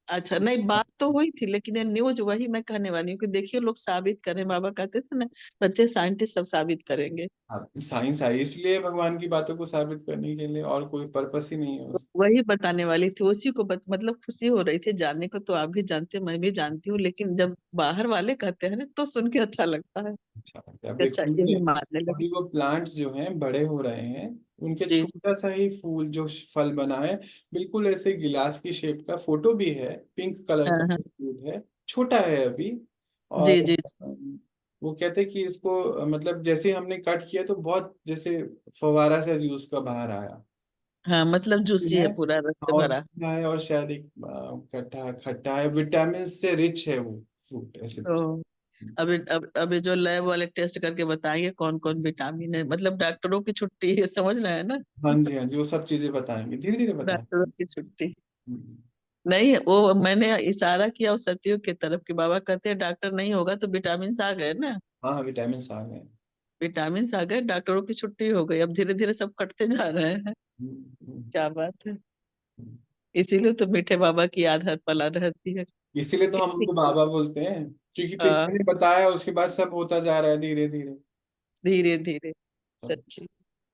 अच्छा, नहीं बात तो हुई थी लेकिन ये न्यूज वही मैं कहने वाली हूँ कि देखिए लोग साबित करें, बाबा कहते थे ना, बच्चे साइंटिस्ट सब साबित करेंगे। हाँ, साइंस आई इसलिए भगवान की बातों को साबित करने के लिए, और कोई पर्पस ही नहीं है तो उसका। वही बताने वाली थी, उसी को मतलब खुशी हो रही थी जानने को, तो आप भी जानते हो मैं भी जानती हूँ, लेकिन जब बाहर वाले कहते हैं ना तो सुन के अच्छा लगता है अच्छा, अब कि अच्छा देखो ये ये, भी मानने लगे। अभी वो प्लांट्स जो हैं बड़े हो रहे हैं। उनके जी, छोटा सा ही फूल जो फल बना है, बिल्कुल ऐसे गिलास की शेप का, फोटो भी है, पिंक कलर हाँ, का हाँ, फूल है, छोटा है अभी। जी, और जी, वो कहते हैं कि इसको मतलब जैसे हमने कट किया तो बहुत जैसे फवारा से जूस का बाहर आया। हाँ मतलब जूसी है, है पूरा रस से और भरा। मीठा है और शायद एक खट्टा खट्टा है, विटामिन से रिच है वो फ्रूट ऐसे। तो अभी जो लैब वाले टेस्ट करके बताएंगे कौन कौन विटामिन है, मतलब डॉक्टरों की छुट्टी है, समझ रहे हैं ना। हाँ जी, हाँ जी, वो सब चीजें बताएंगे, धीरे धीरे डॉक्टरों बताएंगे। की छुट्टी। हम्म, नहीं, वो मैंने इशारा किया उस सत्युग की तरफ कि बाबा कहते हैं डॉक्टर नहीं होगा तो विटामिन आ गए ना। हाँ विटामिन आ गए। विटामिन आ गए, डॉक्टरों की छुट्टी हो गई, अब धीरे धीरे सब कटते जा रहे हैं। हम्म, हम्म, क्या बात है। हम्म। इसीलिए तो मीठे बाबा की याद हर पल रहती है। इसीलिए तो हम कितनी उनको बाबा बोलते हैं, क्योंकि हाँ, पिता ने बताया, उसके बाद सब होता जा रहा है धीरे धीरे। धीरे धीरे। सच्ची।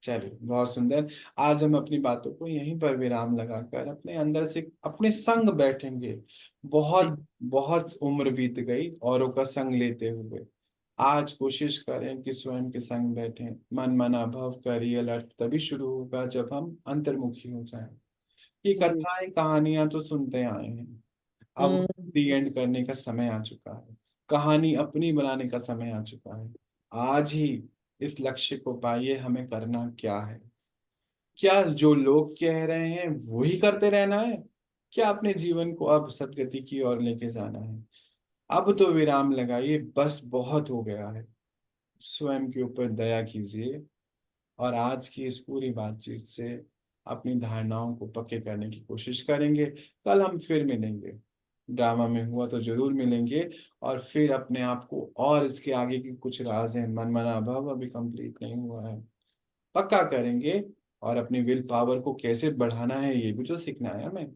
चलिए, बहुत सुंदर। आज हम अपनी बातों को यहीं पर विराम लगाकर अपने अंदर से अपने संग बैठेंगे। जी बहुत बहुत उम्र बीत गई औरों का संग लेते हुए। आज कोशिश करें कि स्वयं के संग बैठें। मन मना भव का रियल अर्थ तभी शुरू होगा जब हम अंतर्मुखी हो जाएं। ये जी। कथाएं कहानियां तो सुनते आए हैं, अब हम्म। दी एंड करने का समय आ चुका है। कहानी अपनी बनाने का समय आ चुका है। आज ही इस लक्ष्य को पाइए, हमें करना क्या है। क्या जो लोग कह रहे हैं वही करते रहना है? क्या अपने जीवन को अब सदगति की ओर लेके जाना है? अब तो विराम लगाइए, बस बहुत हो गया है। स्वयं के ऊपर दया कीजिए और आज की इस पूरी बातचीत से अपनी धारणाओं को पक्के करने की कोशिश करेंगे। कल हम फिर मिलेंगे, ड्रामा में हुआ तो जरूर मिलेंगे। और फिर अपने आप को, और इसके आगे की कुछ राज हैं, मन मना भाव अभी कंप्लीट नहीं हुआ है, पक्का करेंगे। और अपनी विल पावर को कैसे बढ़ाना है ये भी तो सीखना है हमें।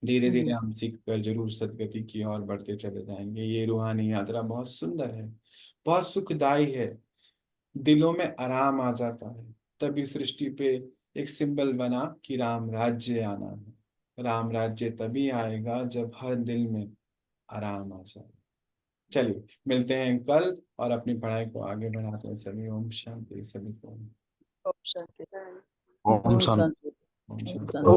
धीरे धीरे जी। हम सीख कर जरूर सदगति की ओर बढ़ते चले जाएंगे। ये रूहानी यात्रा बहुत सुंदर है, बहुत सुखदाई है, दिलों में आराम आ जाता है। तभी सृष्टि पे एक सिंबल बना कि राम राज्य आना है। राम राज्य तभी आएगा जब हर दिल में आराम आ जाए। चलिए, मिलते हैं कल और अपनी पढ़ाई को आगे बढ़ाते हैं सभी। ओम शांति सभी को। ओम शांति। हाँ। ओम ओम शांति। शांति। ओम ओम शांति। शांति।